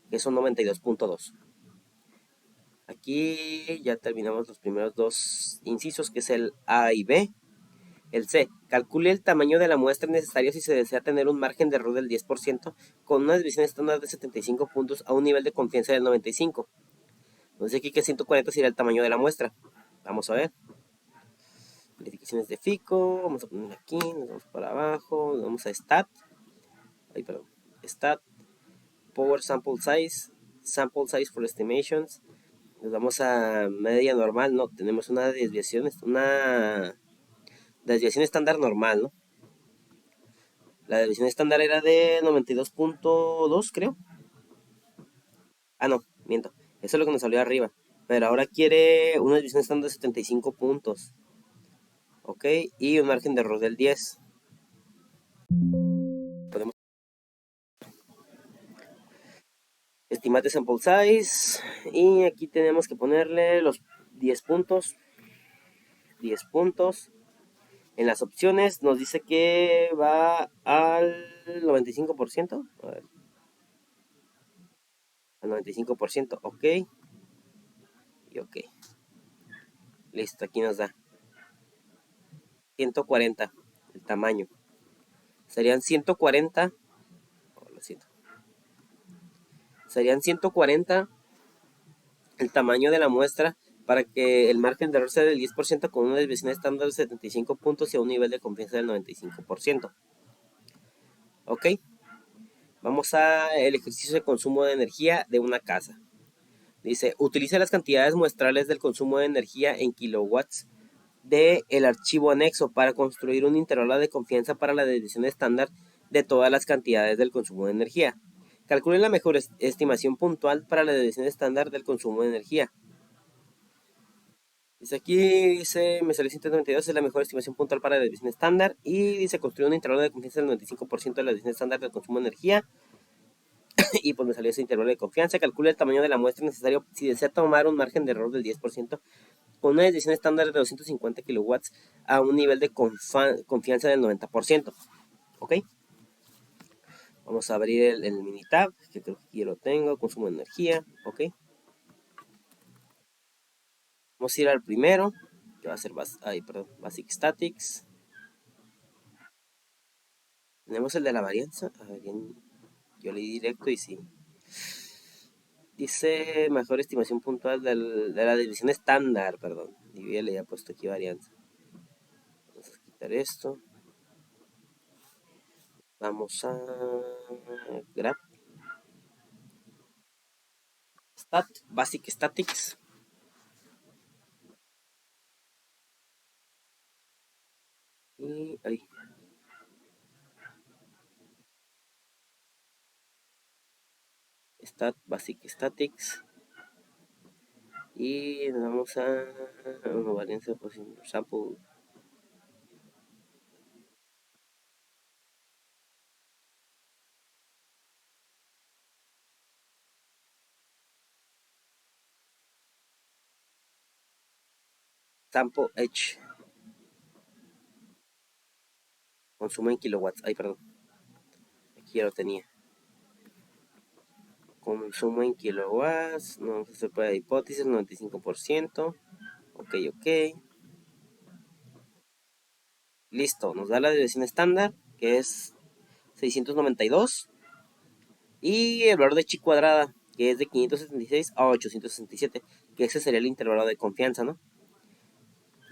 Que son 92.2. Aquí ya terminamos los primeros dos incisos, que es el A y B. El C. Calcule el tamaño de la muestra necesaria si se desea tener un margen de error del 10% con una desviación estándar de 75 puntos a un nivel de confianza del 95. Entonces aquí que 140 sería el tamaño de la muestra. Vamos a ver. Verificaciones de FICO. Vamos a poner aquí. Nos vamos para abajo. Nos vamos a Stat. Stat. Power Sample Size. Sample Size for Estimations. Nos vamos a media normal. No, tenemos una desviación estándar normal, ¿no? La desviación estándar era de 92.2, creo. Ah, no, miento. Eso es lo que nos salió arriba. Pero ahora quiere una desviación estándar de 75 puntos. ¿Ok? Y un margen de error del 10. Podemos estimate sample size. Y aquí tenemos que ponerle los 10 puntos. 10 puntos. En las opciones nos dice que va al 95%. A ver. Al 95%. Ok. Y ok. Listo, aquí nos da 140 el tamaño. Serían 140. Lo siento. Serían 140 el tamaño de la muestra para que el margen de error sea del 10% con una desviación estándar de 75 puntos y a un nivel de confianza del 95%. Ok. Vamos a el ejercicio de consumo de energía de una casa. Dice, utiliza las cantidades muestrales del consumo de energía en kilowatts del archivo anexo para construir un intervalo de confianza para la desviación estándar de todas las cantidades del consumo de energía. Calcule la mejor estimación puntual para la desviación estándar del consumo de energía. Dice aquí, me salió 192, es la mejor estimación puntual para la desviación estándar. Y dice, construir un intervalo de confianza del 95% de la desviación estándar del consumo de energía. Y pues me salió ese intervalo de confianza. Calcula el tamaño de la muestra necesario si desea tomar un margen de error del 10% con una desviación estándar de 250 kilowatts a un nivel de confianza del 90%. ¿Ok? Vamos a abrir el Minitab, que creo que aquí lo tengo, consumo de energía. ¿Ok? Vamos a ir al primero, que va a ser Basic Statics. Tenemos el de la varianza. A ver, yo leí directo y sí. Dice mejor estimación puntual de la desviación estándar, perdón. Y ya le había puesto aquí varianza. Vamos a quitar esto. Vamos a grab. Basic Statics. Y ahí. Basic Statics. Y nos vamos a una varianza por sample. Sample H. Consumo en kilowatts. Ay, perdón. Aquí ya lo tenía. Consumo en kilowatts. No se puede hipótesis, 95%. Ok. Listo. Nos da la desviación estándar, que es 692. Y el valor de chi cuadrada, que es de 576 a 867. Que ese sería el intervalo de confianza, ¿no?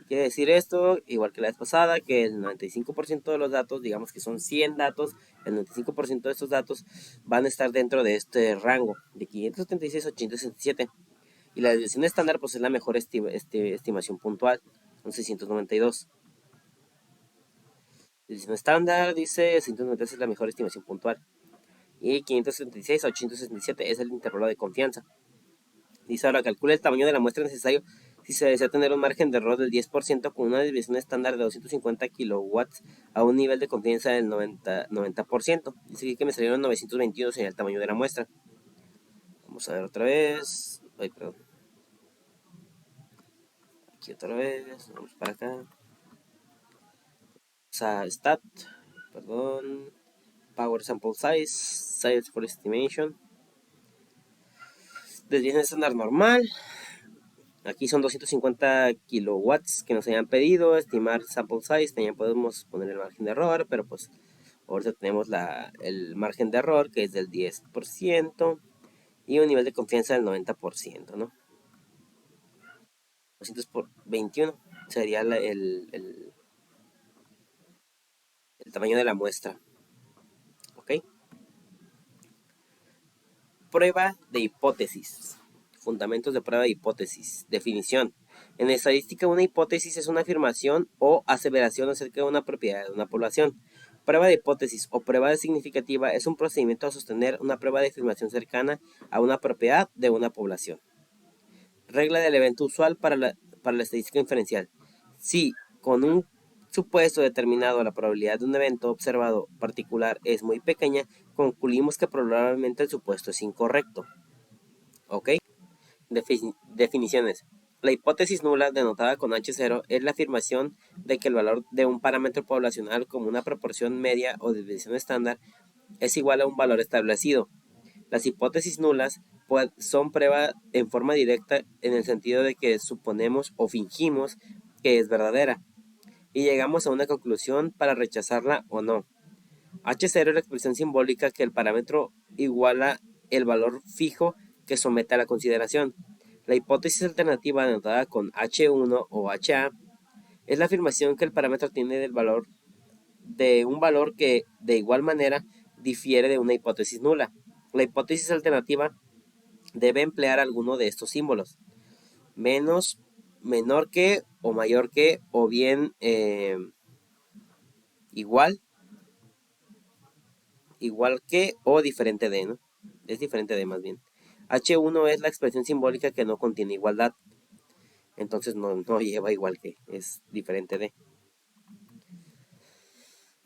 Quiere decir esto, igual que la vez pasada, que el 95% de los datos, digamos que son 100 datos, el 95% de estos datos van a estar dentro de este rango de 576 a 867. Y la desviación estándar pues es la mejor estimación puntual, son 692. Desviación estándar dice 193 es la mejor estimación puntual. Y 576 a 867 es el intervalo de confianza. Dice ahora calcula el tamaño de la muestra necesario si se desea tener un margen de error del 10% con una desviación estándar de 250 kilowatts a un nivel de confianza del 90%. Dice que me salieron 921 sería el tamaño de la muestra. Vamos a ver otra vez. Ay, perdón. Aquí otra vez. Vamos para acá. O sea, stat. Perdón. Power sample size. Size for estimation. Desviación estándar normal. Aquí son 250 kilowatts que nos hayan pedido. Estimar sample size. También podemos poner el margen de error. Pero pues ahorita tenemos el margen de error que es del 10%. Y un nivel de confianza del 90%, ¿no? 200 por 21 sería el tamaño de la muestra. ¿Ok? Prueba de hipótesis. Fundamentos de prueba de hipótesis. Definición. En estadística, una hipótesis es una afirmación o aseveración acerca de una propiedad de una población. Prueba de hipótesis o prueba de significativa es un procedimiento a sostener una prueba de afirmación cercana a una propiedad de una población. Regla del evento usual para la estadística inferencial. Si con un supuesto determinado la probabilidad de un evento observado particular es muy pequeña, concluimos que probablemente el supuesto es incorrecto. ¿Ok? Definiciones. La hipótesis nula, denotada con H0, es la afirmación de que el valor de un parámetro poblacional como una proporción media o desviación estándar es igual a un valor establecido. Las hipótesis nulas son prueba en forma directa en el sentido de que suponemos o fingimos que es verdadera y llegamos a una conclusión para rechazarla o no. H0 es la expresión simbólica que el parámetro iguala el valor fijo que somete a la consideración. La hipótesis alternativa denotada con H1 o HA es la afirmación que el parámetro tiene del valor de un valor que de igual manera difiere de una hipótesis nula. La hipótesis alternativa debe emplear alguno de estos símbolos: menos, menor que o mayor que, o bien igual que o diferente de, ¿no? Es diferente de más bien. H1 es la expresión simbólica que no contiene igualdad. Entonces no lleva igual que, es diferente de.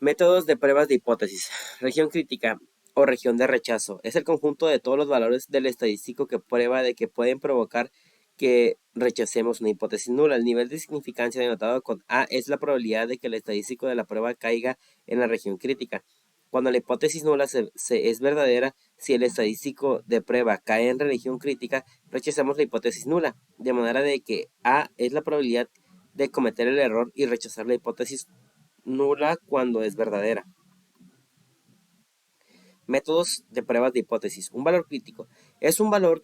Métodos de pruebas de hipótesis. Región crítica o región de rechazo. Es el conjunto de todos los valores del estadístico que prueba de que pueden provocar que rechacemos una hipótesis nula. El nivel de significancia denotado con A es la probabilidad de que el estadístico de la prueba caiga en la región crítica. Cuando la hipótesis nula es verdadera, si el estadístico de prueba cae en región crítica, rechazamos la hipótesis nula, de manera de que A es la probabilidad de cometer el error y rechazar la hipótesis nula cuando es verdadera. Métodos de pruebas de hipótesis. Un valor crítico es un valor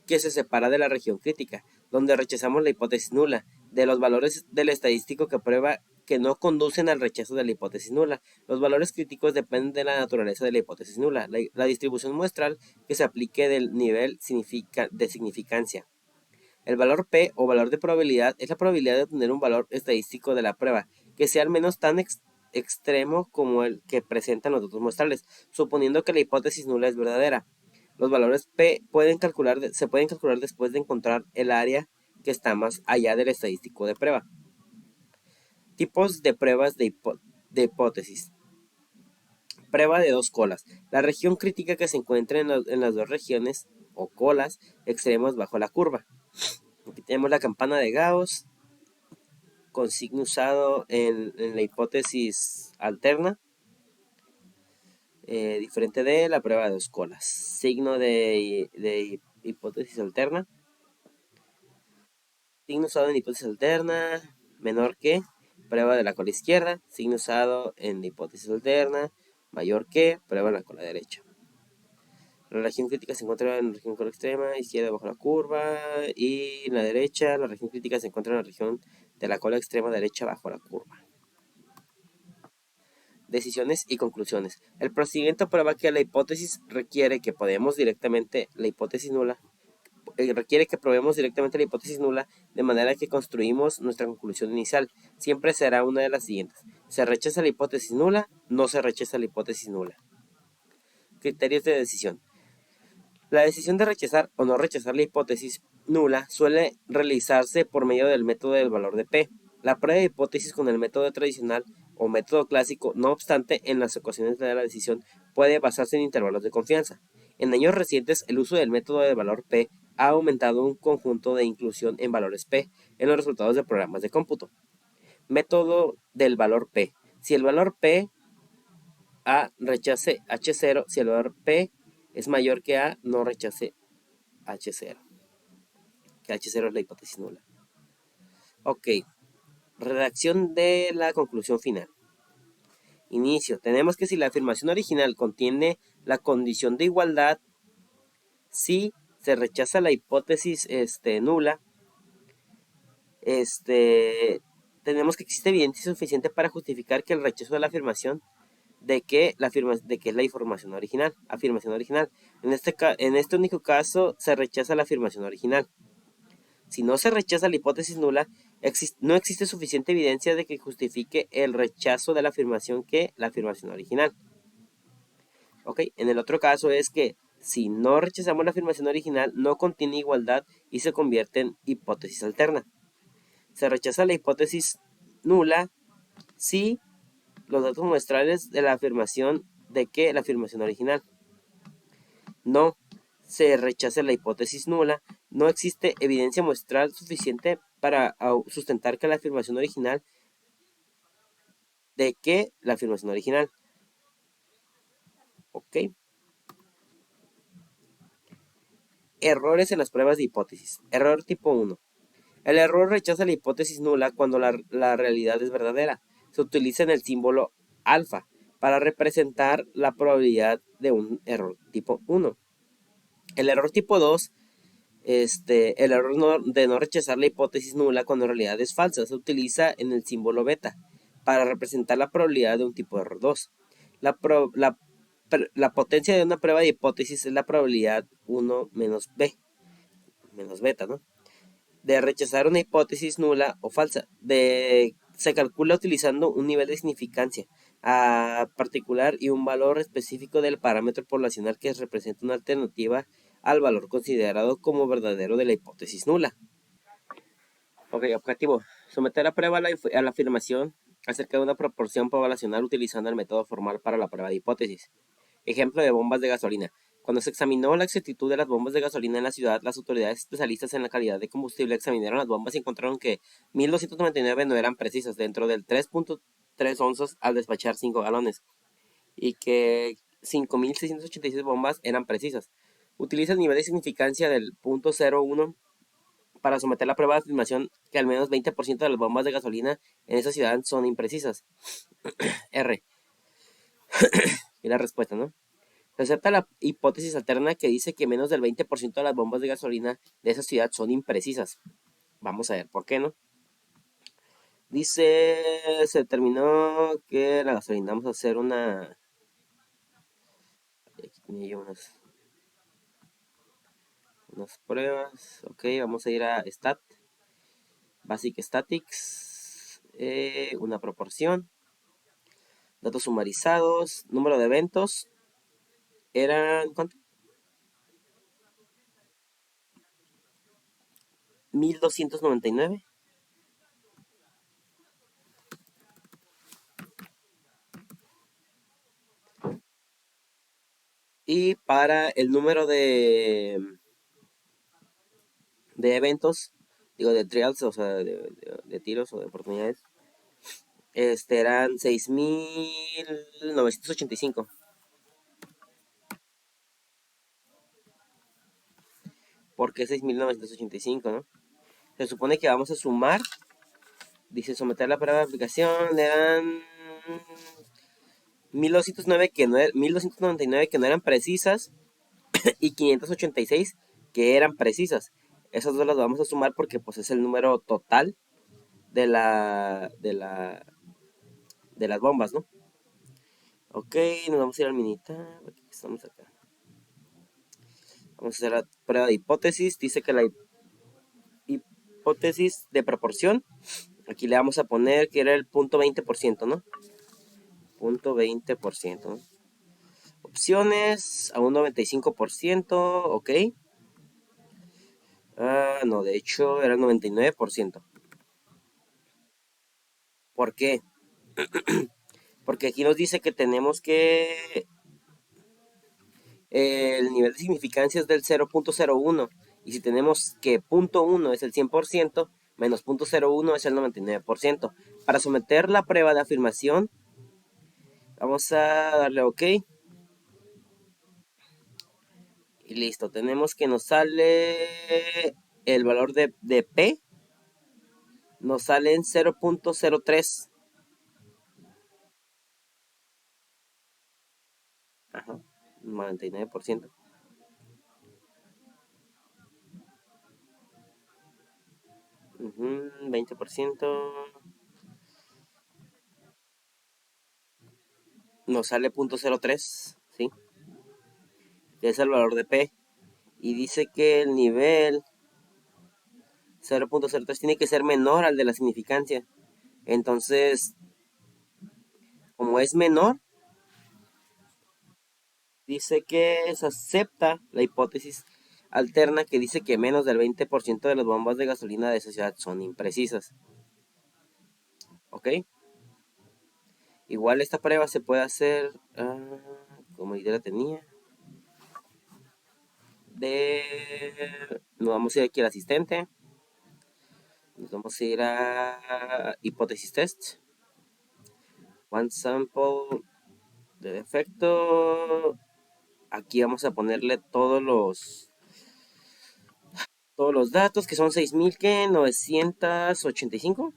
que se separa de la región crítica, donde rechazamos la hipótesis nula, de los valores del estadístico que prueba que no conducen al rechazo de la hipótesis nula. Los valores críticos dependen de la naturaleza de la hipótesis nula, la distribución muestral que se aplique del nivel de significancia. El valor P o valor de probabilidad es la probabilidad de obtener un valor estadístico de la prueba que sea al menos tan extremo como el que presentan los datos muestrales, suponiendo que la hipótesis nula es verdadera. Los valores P se pueden calcular después de encontrar el área que está más allá del estadístico de prueba. Tipos de pruebas de hipótesis. Prueba de dos colas. La región crítica que se encuentra en las dos regiones o colas extremos bajo la curva. Aquí tenemos la campana de Gauss con signo usado en la hipótesis alterna, diferente de la prueba de dos colas. Signo de hipótesis alterna. Signo usado en hipótesis alterna, menor que, prueba de la cola izquierda. Signo usado en hipótesis alterna, mayor que, prueba en la cola derecha. La región crítica se encuentra en la región cola extrema, izquierda bajo la curva, y en la derecha, la región crítica se encuentra en la región de la cola extrema derecha bajo la curva. Decisiones y conclusiones. El procedimiento prueba que la hipótesis requiere que probemos directamente la hipótesis nula, de manera que construimos nuestra conclusión inicial. Siempre será una de las siguientes. ¿Se rechaza la hipótesis nula? No se rechaza la hipótesis nula. Criterios de decisión. La decisión de rechazar o no rechazar la hipótesis nula suele realizarse por medio del método del valor de P. La prueba de hipótesis con el método tradicional o método clásico, no obstante, en las ecuaciones de la decisión puede basarse en intervalos de confianza. En años recientes, el uso del método de valor P ha aumentado un conjunto de inclusión en valores P en los resultados de programas de cómputo. Método del valor P. Si el valor P A rechace H0, si el valor P es mayor que A, no rechace H0. Que H0 es la hipótesis nula. Ok, redacción de la conclusión final. Inicio. Tenemos que si la afirmación original contiene la condición de igualdad, si se rechaza la hipótesis nula, tenemos que existe evidencia suficiente para justificar que el rechazo de la afirmación de que es la afirmación original. En este único caso se rechaza la afirmación original. Si no se rechaza la hipótesis nula, no existe suficiente evidencia de que justifique el rechazo de la afirmación que la afirmación original. Ok, en el otro caso es que si no rechazamos la afirmación original, no contiene igualdad y se convierte en hipótesis alterna. Se rechaza la hipótesis nula si los datos muestrales de la afirmación de que la afirmación original. No se rechaza la hipótesis nula, no existe evidencia muestral suficiente para sustentar que la afirmación original de que la afirmación original. Ok. Errores en las pruebas de hipótesis. Error tipo 1. El error rechaza la hipótesis nula cuando la realidad es verdadera. Se utiliza en el símbolo alfa para representar la probabilidad de un error tipo 1. El error tipo 2, el error de no rechazar la hipótesis nula cuando en realidad es falsa, se utiliza en el símbolo beta para representar la probabilidad de un tipo de error 2. La potencia de una prueba de hipótesis es la probabilidad 1 menos b, menos beta, ¿no? De rechazar una hipótesis nula o falsa. Se calcula utilizando un nivel de significancia particular y un valor específico del parámetro poblacional que representa una alternativa al valor considerado como verdadero de la hipótesis nula. Ok, objetivo. Someter a prueba a la afirmación acerca de una proporción poblacional utilizando el método formal para la prueba de hipótesis. Ejemplo de bombas de gasolina. Cuando se examinó la exactitud de las bombas de gasolina en la ciudad, las autoridades especialistas en la calidad de combustible examinaron las bombas y encontraron que 1299 no eran precisas dentro del 3.3 onzas al despachar 5 galones y que 5686 bombas eran precisas. Utiliza el nivel de significancia del 0.01 para someter la prueba de afirmación que al menos 20% de las bombas de gasolina en esa ciudad son imprecisas. R. Y la respuesta, ¿no? Se acepta la hipótesis alterna que dice que menos del 20% de las bombas de gasolina de esa ciudad son imprecisas. Vamos a ver por qué, ¿no? Dice, se determinó que la gasolina, vamos a hacer una... Aquí tenía yo unas pruebas. Ok, vamos a ir a Basic Statics, una proporción, datos sumarizados, número de eventos, eran, ¿cuánto? 1299. Y para el número de eventos, digo de trials, o sea, de tiros o de oportunidades, eran 6985. ¿Por qué 6985, no? Se supone que vamos a sumar, dice someter la prueba de aplicación, eran 1299 que no eran precisas y 586 que eran precisas. Esas dos las vamos a sumar porque pues es el número total de las bombas, ¿no? Ok, nos vamos a ir al Minitab. Aquí estamos acá. Vamos a hacer la prueba de hipótesis. Dice que la hipótesis de proporción Aquí le vamos a poner que era el punto 20%, ¿no? Punto 20%, ¿no? Opciones a un 95%, ok. No, de hecho era el 99%. ¿Por qué? Porque aquí nos dice que tenemos que el nivel de significancia es del 0.01 y si tenemos que punto .1 es el 100% menos punto .01 es el 99%. Para someter la prueba de afirmación vamos a darle OK y listo. Tenemos que nos sale el valor de P, nos sale en 0.03. Ajá, 99%. 20%. Nos sale 0.03, ¿sí? Es el valor de P. Y dice que el nivel 0.03 tiene que ser menor al de la significancia. Entonces, como es menor, dice que se acepta la hipótesis alterna que dice que menos del 20% de las bombas de gasolina de esa ciudad son imprecisas. ¿Ok? Igual esta prueba se puede hacer, como idea la tenía, nos vamos a ir aquí al asistente, nos vamos a ir a hipótesis test, one sample de defecto, aquí vamos a ponerle todos los datos que son 6.985,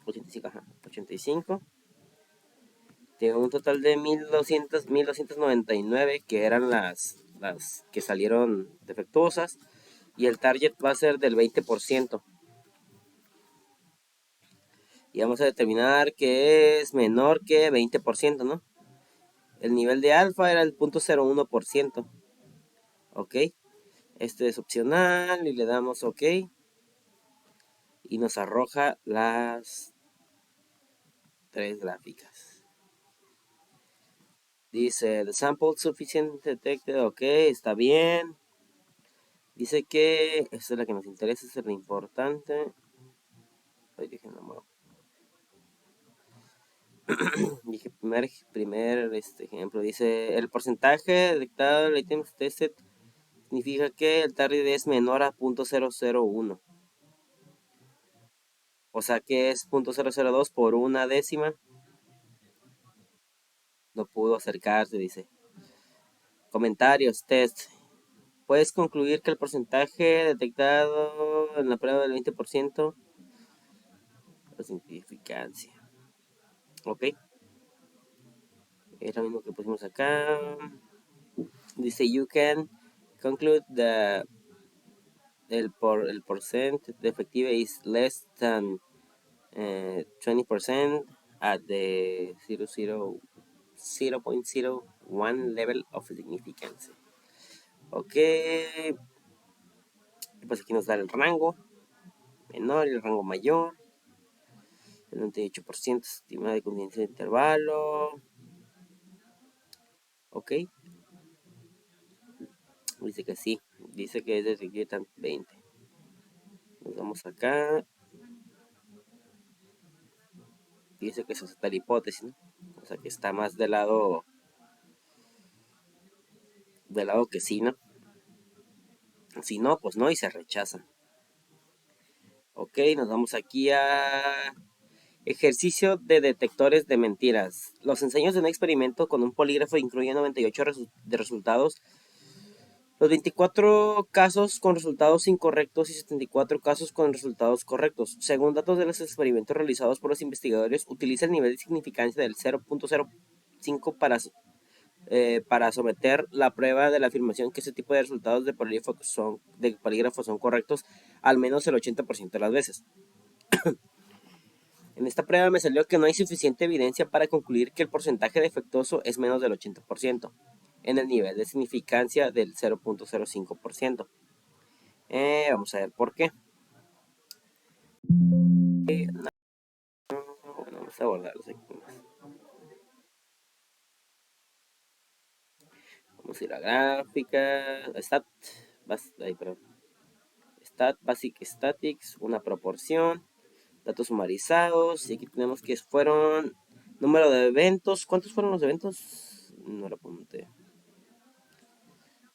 85, ajá, 85. Tiene un total de 1.299 que eran las que salieron defectuosas. Y el target va a ser del 20%. Y vamos a determinar que es menor que 20%, ¿no? El nivel de alfa era el 0.01%. Ok. Este es opcional y le damos OK. Y nos arroja las tres gráficas. Dice, the sample sufficient detected, ok, está bien. Dice que, esta es la que nos interesa, esta es la importante. Ay, dije primer ejemplo, dice, el porcentaje detectado del item tested significa que el target es menor a 0.001. O sea que es 0.002 por una décima. No pudo acercarse, dice. Comentarios, test. Puedes concluir que el porcentaje detectado en la prueba del 20% la significancia. Ok. Es lo mismo que pusimos acá. Dice, you can conclude that el percent de efectiva is less than 20% at the 0.01 level of significance. Ok. Pues aquí nos da el rango menor y el rango mayor. El 98% estimada de confianza de intervalo. Ok. Dice que sí. Dice que es de Regretan 20. Nos vamos acá. Dice que eso es la hipótesis, ¿no? O sea que está más del lado que sí, ¿no? Si no, pues no, y se rechaza. Ok, nos vamos aquí a ejercicio de detectores de mentiras. Los ensayos de un experimento con un polígrafo incluyen 98 de resultados. Los 24 casos con resultados incorrectos y 74 casos con resultados correctos. Según datos de los experimentos realizados por los investigadores, utiliza el nivel de significancia del 0.05 para someter la prueba de la afirmación que ese tipo de resultados de polígrafo son correctos al menos el 80% de las veces. En esta prueba me salió que no hay suficiente evidencia para concluir que el porcentaje defectuoso es menos del 80% en el nivel de significancia del 0.05%. Vamos a ver por qué. Vamos a guardarlos aquí. Vamos a ir a gráfica, stat, basic statics, una proporción, datos sumarizados, y aquí tenemos que fueron número de eventos. ¿Cuántos fueron los eventos? No lo apunté.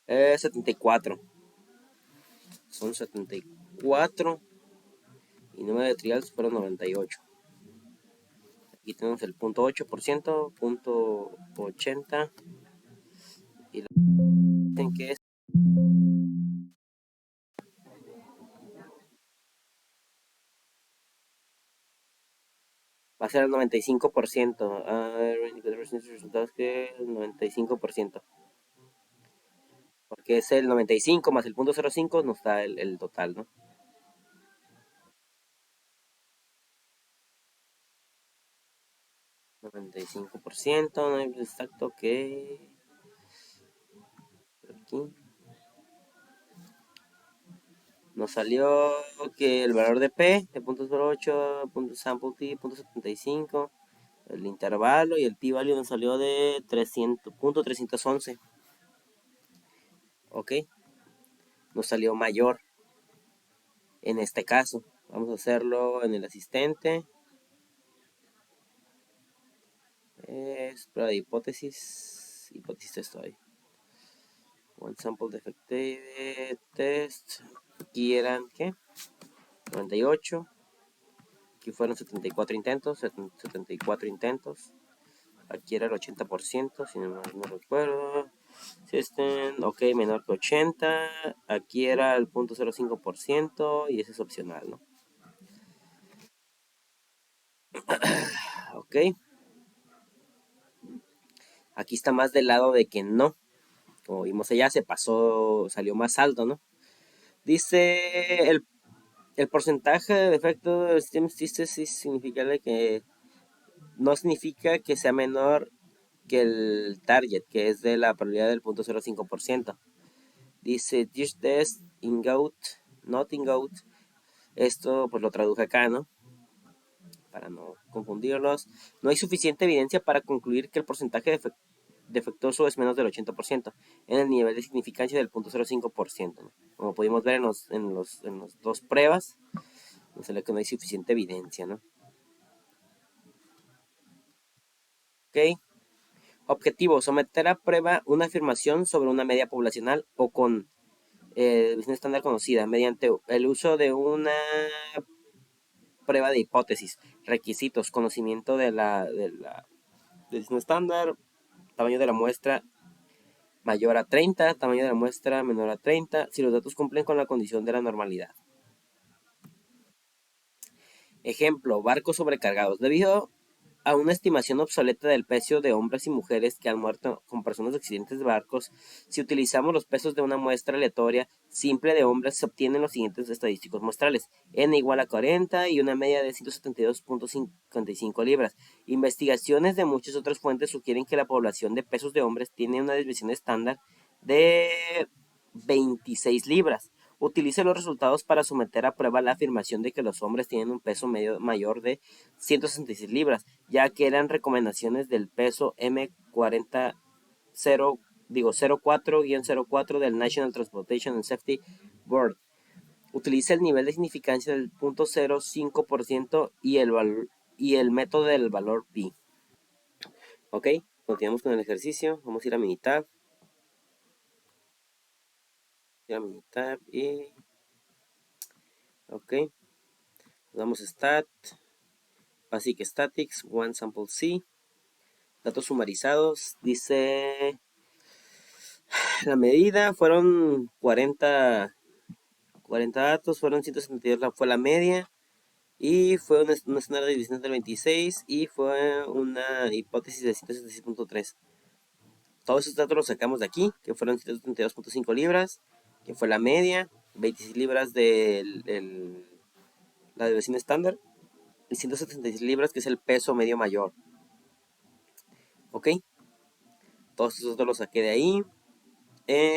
74. Son 74. Y número de trials fueron 98. Aquí tenemos el 0.8%, 0.80. Y la dicen que es va a ser el 95%. Resultados que el 95%. Porque es el 95 más el 0.05 nos da el total, ¿no? 95%, no es exacto que... Aquí. Nos salió que el valor de P, de 0.08, sample T, 0.75, el intervalo y el p-value nos salió de 300.311. Ok, nos salió mayor en este caso. Vamos a hacerlo en el asistente. Es prueba de hipótesis. Hipótesis estoy. One sample defective test. Aquí eran, ¿qué? 98. Aquí fueron 74 intentos. 74 intentos. Aquí era el 80%, si no recuerdo. System, ok, menor que 80. Aquí era el 0.05% y ese es opcional, ¿no? Ok. Aquí está más del lado de que no. Como vimos allá, se pasó, salió más alto, ¿no? Dice el porcentaje de defecto del Steam significa que no significa que sea menor que el target, que es de la probabilidad del 0.05%. Dice this test in goat, not in goat. Esto pues lo traduje acá, ¿no? Para no confundirlos. No hay suficiente evidencia para concluir que el porcentaje defectuoso es menos del 80% en el nivel de significancia del 0.05%, ¿no? Como pudimos ver en los dos pruebas, nos sale que no hay suficiente evidencia, ¿no? Ok. Objetivo: someter a prueba una afirmación sobre una media poblacional o con visión estándar conocida mediante el uso de una prueba de hipótesis. Requisitos: conocimiento de la visión estándar, tamaño de la muestra mayor a 30, tamaño de la muestra menor a 30, si los datos cumplen con la condición de la normalidad. Ejemplo: barcos sobrecargados. Debido a una estimación obsoleta del peso de hombres y mujeres que han muerto con personas de accidentes de barcos, si utilizamos los pesos de una muestra aleatoria simple de hombres, se obtienen los siguientes estadísticos muestrales: n igual a 40 y una media de 172.55 libras. Investigaciones de muchas otras fuentes sugieren que la población de pesos de hombres tiene una desviación estándar de 26 libras. Utilice los resultados para someter a prueba la afirmación de que los hombres tienen un peso medio mayor de 166 libras, ya que eran recomendaciones del peso M40 04-04 del National Transportation and Safety Board. Utiliza el nivel de significancia del 0.05% y el método del valor pi. Ok, continuamos con el ejercicio. Vamos a ir a Minitab. Y ok, damos stat, basic statics, one sample C, datos sumarizados. Dice la medida fueron 40 datos, fueron 172, fue la media, y fue una estándar de división del 26 y fue una hipótesis de 176.3. Todos esos datos los sacamos de aquí, que fueron 172.5 libras, que fue la media, 26 libras de la división estándar, y 176 libras, que es el peso medio mayor. Ok, todos esos datos los saqué de ahí.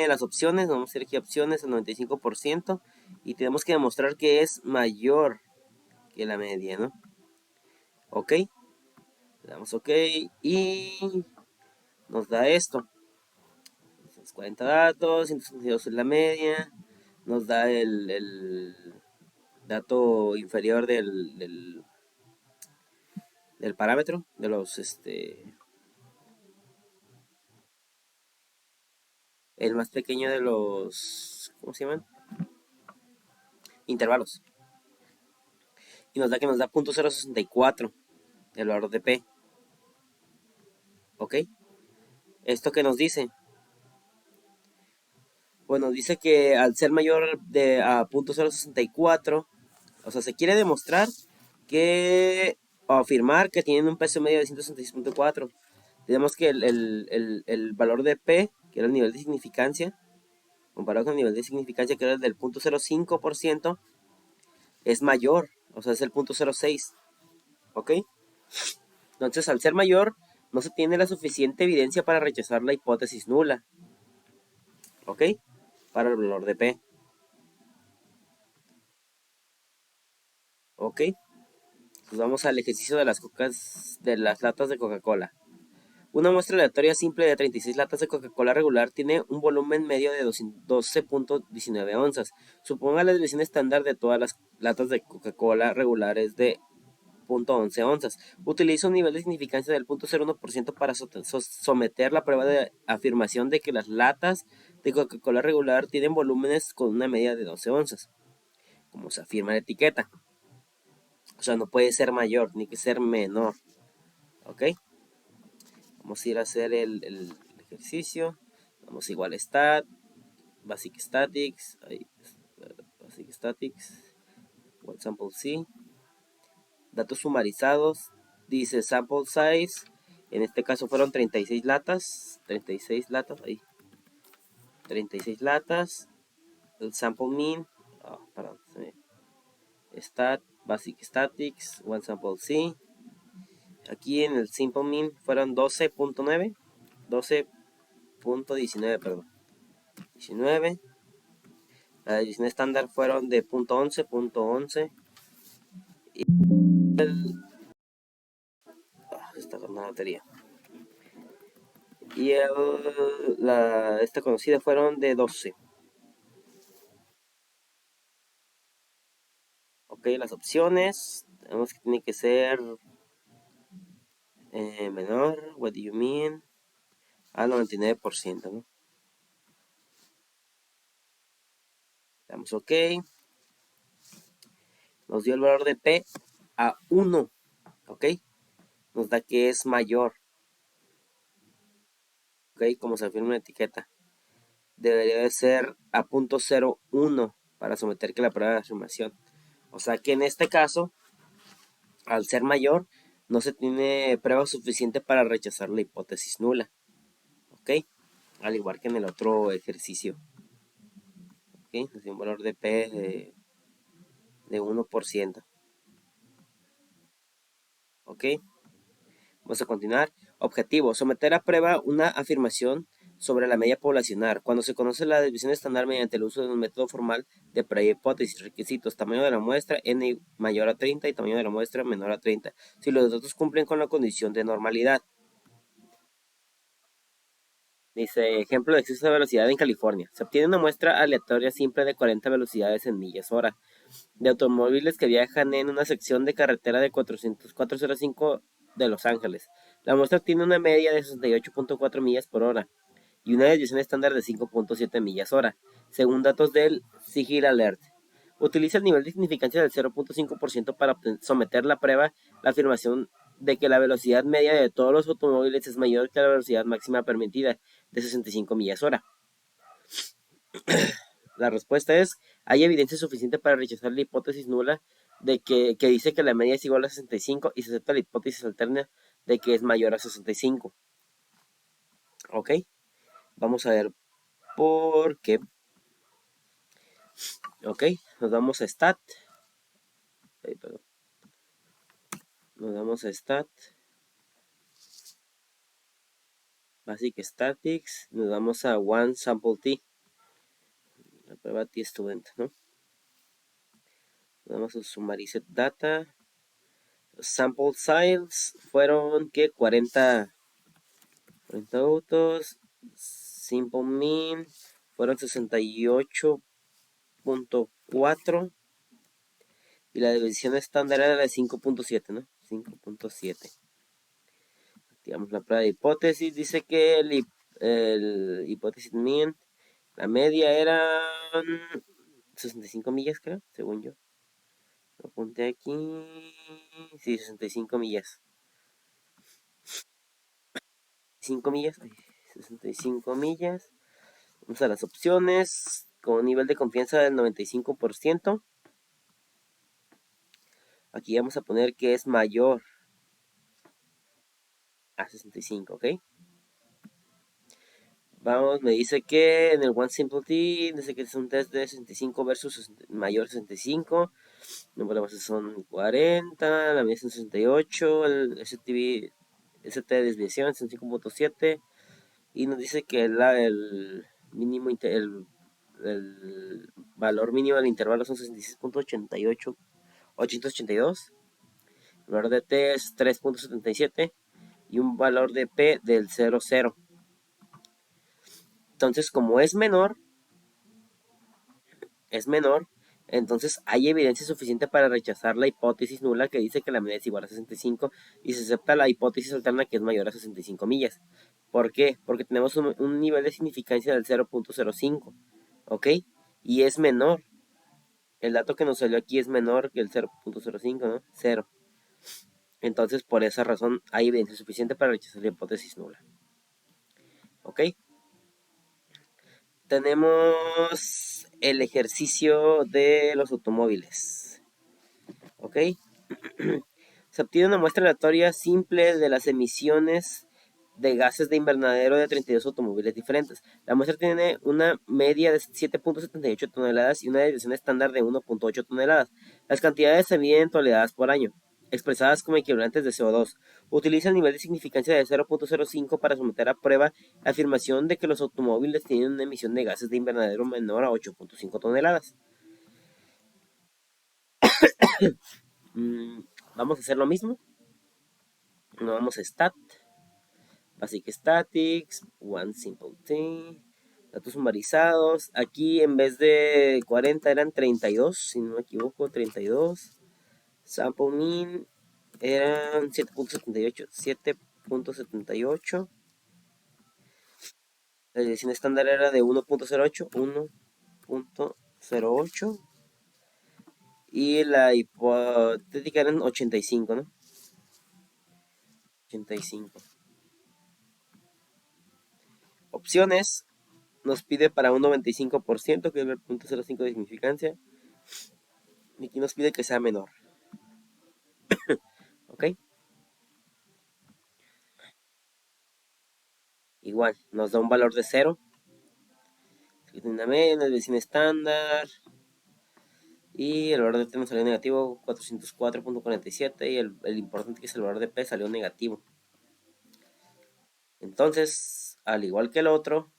Las opciones, vamos a ir aquí a opciones al 95% y tenemos que demostrar que es mayor que la media, ¿no? Ok, Le damos OK y nos da esto. Los 40 datos, 162 es la media. Nos da el dato inferior del parámetro, de los, el más pequeño de los, ¿cómo se llaman? Intervalos. Y nos da que nos da 0.064 el valor de P. ¿Ok? ¿Esto qué nos dice? Bueno, dice que al ser mayor de a 0.064, o sea, se quiere demostrar que, o afirmar que tienen un peso medio de 166.4. Tenemos que el valor de P, que era el nivel de significancia, comparado con el nivel de significancia que era el del 0.05%, es mayor, o sea, es el 0.06. ¿Ok? Entonces, al ser mayor, no se tiene la suficiente evidencia para rechazar la hipótesis nula. ¿Ok? Para el valor de P. ¿Ok? Pues vamos al ejercicio de las latas de Coca-Cola. Una muestra aleatoria simple de 36 latas de Coca-Cola regular tiene un volumen medio de 12.19 onzas. Suponga la desviación estándar de todas las latas de Coca-Cola regulares de 0.11 onzas. Utiliza un nivel de significancia del 0.01% para someter la prueba de afirmación de que las latas de Coca-Cola regular tienen volúmenes con una media de 12 onzas, como se afirma en la etiqueta. O sea, no puede ser mayor ni que ser menor. ¿Ok? Vamos a ir a hacer el ejercicio. Vamos igual stat, basic statics, basic statics, one sample C. Datos sumarizados, dice sample size, en este caso fueron 36 latas, 36 latas, ahí, 36 latas, el sample mean, perdón, stat, basic statics, one sample C, aquí en el simple mean fueron 12.9, 12.19, perdón, 19, la división estándar fueron de .11, y esta con la batería. Y esta conocida fueron de 12. Ok, las opciones. Tenemos que tiene que ser menor. What do you mean? Al 99%, ¿no? Damos OK. Nos dio el valor de P a 1. Ok. Nos da que es mayor. Ok, como se afirma en la etiqueta. Debería de ser a 0.01 para someter que la prueba de afirmación. O sea que en este caso, al ser mayor, no se tiene prueba suficiente para rechazar la hipótesis nula. ¿Ok? Al igual que en el otro ejercicio. ¿Ok? Nos dio un valor de P de 1%. ¿Ok? Vamos a continuar. Objetivo: someter a prueba una afirmación sobre la media poblacional. Cuando se conoce la desviación estándar mediante el uso de un método formal de prueba de hipótesis. Requisitos: tamaño de la muestra n mayor a 30 y tamaño de la muestra menor a 30. Si los datos cumplen con la condición de normalidad. Dice, ejemplo de exceso de velocidad en California. Se obtiene una muestra aleatoria simple de 40 velocidades en millas hora de automóviles que viajan en una sección de carretera de 405 de Los Ángeles. La muestra tiene una media de 68.4 millas por hora y una desviación estándar de 5.7 millas hora, según datos del Sigil Alert. Utiliza el nivel de significancia del 0.5% para someter la prueba la afirmación de que la velocidad media de todos los automóviles es mayor que la velocidad máxima permitida de 65 millas hora. La respuesta es, hay evidencia suficiente para rechazar la hipótesis nula de que dice que la media es igual a 65 y se acepta la hipótesis alterna de que es mayor a 65. ¿Ok? Vamos a ver por qué. ¿Ok? Nos vamos a stat. Nos vamos a stat. Basic statics. Nos vamos a one sample t. La prueba t-student, ¿no? Nos vamos a summarize data. Sample size fueron que 40 autos. Simple mean fueron 68.4. Y la división estándar era de 5.7, ¿no? 5.7. Activamos la prueba de hipótesis. Dice que el hipótesis mean, la media era 65 millas, creo, según yo. Lo apunté aquí. Sí, 65 millas. 5 millas. 65 millas. Vamos a las opciones. Con un nivel de confianza del 95%. Aquí vamos a poner que es mayor a 65, ¿ok? Vamos, me dice que en el One Simple T, dice que es un test de 65 versus mayor 65. Número de bases son 40, la medida es 68, el ST de desviación es 5.7. Y nos dice que el mínimo, el valor mínimo del intervalo son 66.88, 882. El valor de T es 3.77 y un valor de P del 0,0. Entonces, como es menor, entonces hay evidencia suficiente para rechazar la hipótesis nula que dice que la medida es igual a 65 y se acepta la hipótesis alterna que es mayor a 65 millas. ¿Por qué? Porque tenemos un nivel de significancia del 0.05, ¿ok? Y es menor. El dato que nos salió aquí es menor que el 0.05, ¿no? 0. Entonces, por esa razón, hay evidencia suficiente para rechazar la hipótesis nula. ¿Ok? Tenemos el ejercicio de los automóviles. ¿Ok? Se obtiene una muestra aleatoria simple de las emisiones de gases de invernadero de 32 automóviles diferentes. La muestra tiene una media de 7.78 toneladas y una desviación estándar de 1.8 toneladas. Las cantidades se miden en toneladas por año, expresadas como equivalentes de CO2. Utiliza el nivel de significancia de 0.05 para someter a prueba la afirmación de que los automóviles tienen una emisión de gases de invernadero menor a 8.5 toneladas. Vamos a hacer lo mismo. No vamos a stat. Basic Statics, One Simple Thing, datos sumarizados. Aquí en vez de 40 eran 32, si no me equivoco, 32. Sample mean eran 7.78. 7.78. La dirección estándar era de 1.08. 1.08. Y la hipotética eran 85, ¿no? 85. Opciones. Nos pide para un 95%, que es el 0.05 de significancia. Y aquí nos pide que sea menor. ¿Ok? Igual, nos da un valor de 0. Una media, el vecino estándar. Y el valor de T nos salió negativo 404.47. Y el importante que es el valor de P salió negativo. Entonces, al igual que el otro,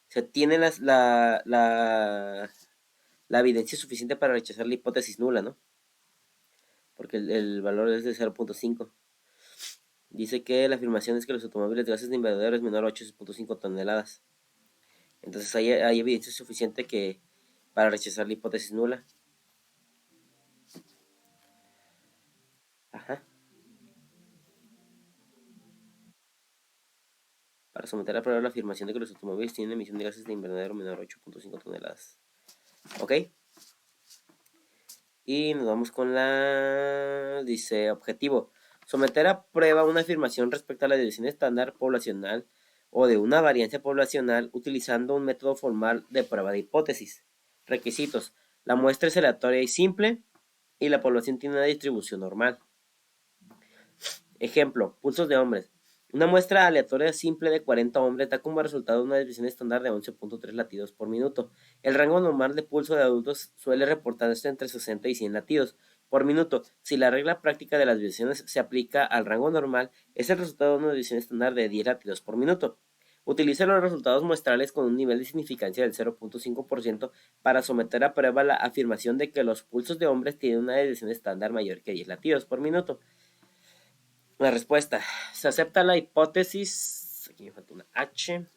se tiene la evidencia suficiente para rechazar la hipótesis nula, ¿no? Porque el valor es de 0.5. Dice que la afirmación es que los automóviles de gases de invernadero es menor a 8.5 toneladas. Entonces hay evidencia suficiente para rechazar la hipótesis nula. Ajá. Para someter a prueba la afirmación de que los automóviles tienen emisión de gases de invernadero menor a 8.5 toneladas. ¿Ok? Y nos vamos con dice, objetivo. Someter a prueba una afirmación respecto a la división estándar poblacional o de una variancia poblacional utilizando un método formal de prueba de hipótesis. Requisitos. La muestra es aleatoria y simple y la población tiene una distribución normal. Ejemplo, pulsos de hombres. Una muestra aleatoria simple de 40 hombres da como resultado una división estándar de 11.3 latidos por minuto. El rango normal de pulso de adultos suele reportarse entre 60 y 100 latidos por minuto. Si la regla práctica de las divisiones se aplica al rango normal, es el resultado de una división estándar de 10 latidos por minuto. Utilice los resultados muestrales con un nivel de significancia del 0.5% para someter a prueba la afirmación de que los pulsos de hombres tienen una desviación estándar mayor que 10 latidos por minuto. La respuesta: se acepta la hipótesis, aquí me falta una H,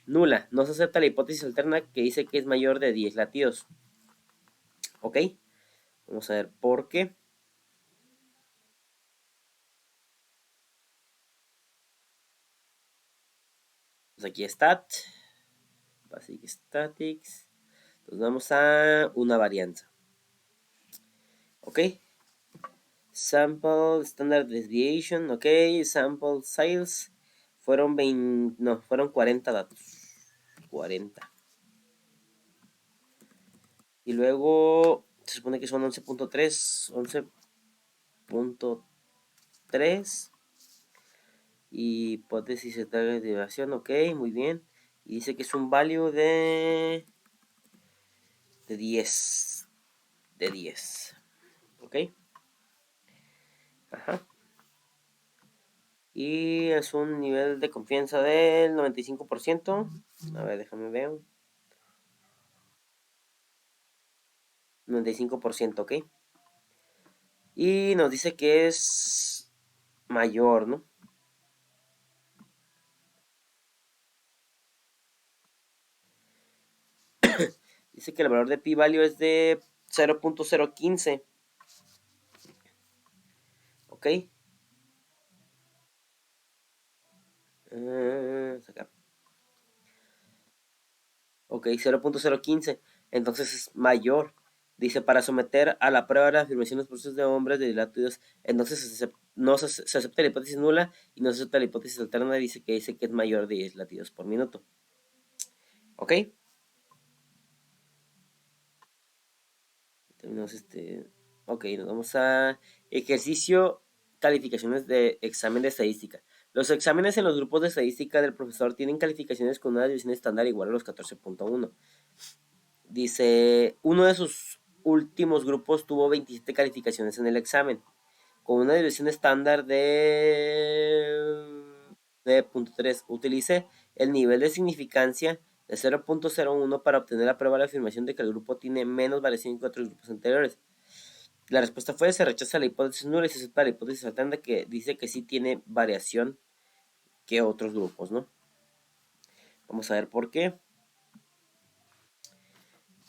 nula. No se acepta la hipótesis alterna que dice que es mayor de 10 latidos. ¿Ok? Vamos a ver por qué. Pues aquí stat, basic statics. Entonces vamos a una varianza. ¿Ok? Sample standard deviation, ok. Sample size fueron 20, no, fueron 40 datos. 40. Y luego se supone que son 11.3, 11.3. Y hipótesis de derivación, ok, muy bien. Y dice que es un value de 10. De 10. Ok. Ajá. Y es un nivel de confianza del 95%. A ver, déjame ver. 95%, ok. Y nos dice que es mayor, ¿no? Dice que el valor de p-value es de 0.015. ¿Ok? Acá. Ok, 0.015. Entonces es mayor. Dice, para someter a la prueba de la afirmación de los procesos de hombres de latidos, entonces no se acepta la hipótesis nula y no se acepta la hipótesis alterna. Dice que es mayor de 10 latidos por minuto. ¿Ok? Terminamos Ok, nos vamos a ejercicio, calificaciones de examen de estadística. Los exámenes en los grupos de estadística del profesor tienen calificaciones con una división estándar igual a los 14.1. Dice, uno de sus últimos grupos tuvo 27 calificaciones en el examen, con una división estándar de 9.3. Utilice el nivel de significancia de 0.01 para obtener la prueba de la afirmación de que el grupo tiene menos variación que otros grupos anteriores. La respuesta fue: se rechaza la hipótesis nula y se acepta la hipótesis alterna que dice que sí tiene variación que otros grupos, ¿no? Vamos a ver por qué.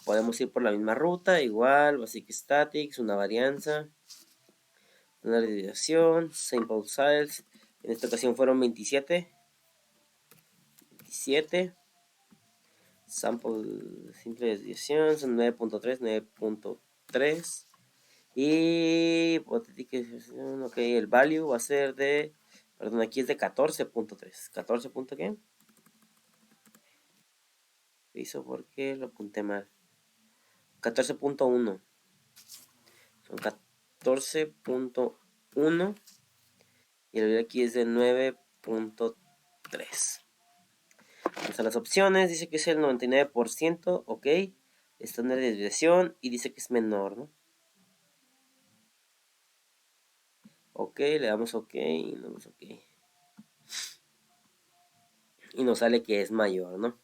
Podemos ir por la misma ruta, igual, basic statics, una varianza, una desviación, sample size. En esta ocasión fueron 27. Sample simple desviación son 9.3, 9.3. Y hipotética desviación, ok, el value va a ser de, perdón, aquí es de 14.3. 14. ¿Qué? Hizo porque lo apunté mal. 14.1. Son 14.1 y el valor aquí es de 9.3. Vamos a las opciones. Dice que es el 99%, ok. Estándar de desviación y dice que es menor, ¿no? Ok, le damos ok y le damos ok. Y nos sale que es mayor, ¿no?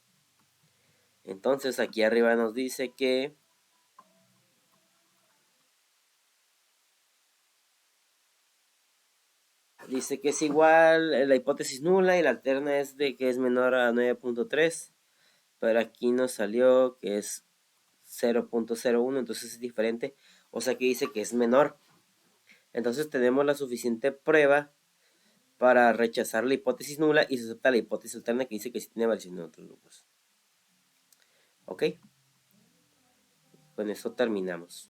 Entonces aquí arriba nos dice que es igual la hipótesis nula y la alterna es de que es menor a 9.3. Pero aquí nos salió que es 0.01, entonces es diferente. O sea que dice que es menor. Entonces tenemos la suficiente prueba para rechazar la hipótesis nula y se acepta la hipótesis alterna que dice que sí tiene variación en otros grupos. ¿Ok? Con eso terminamos.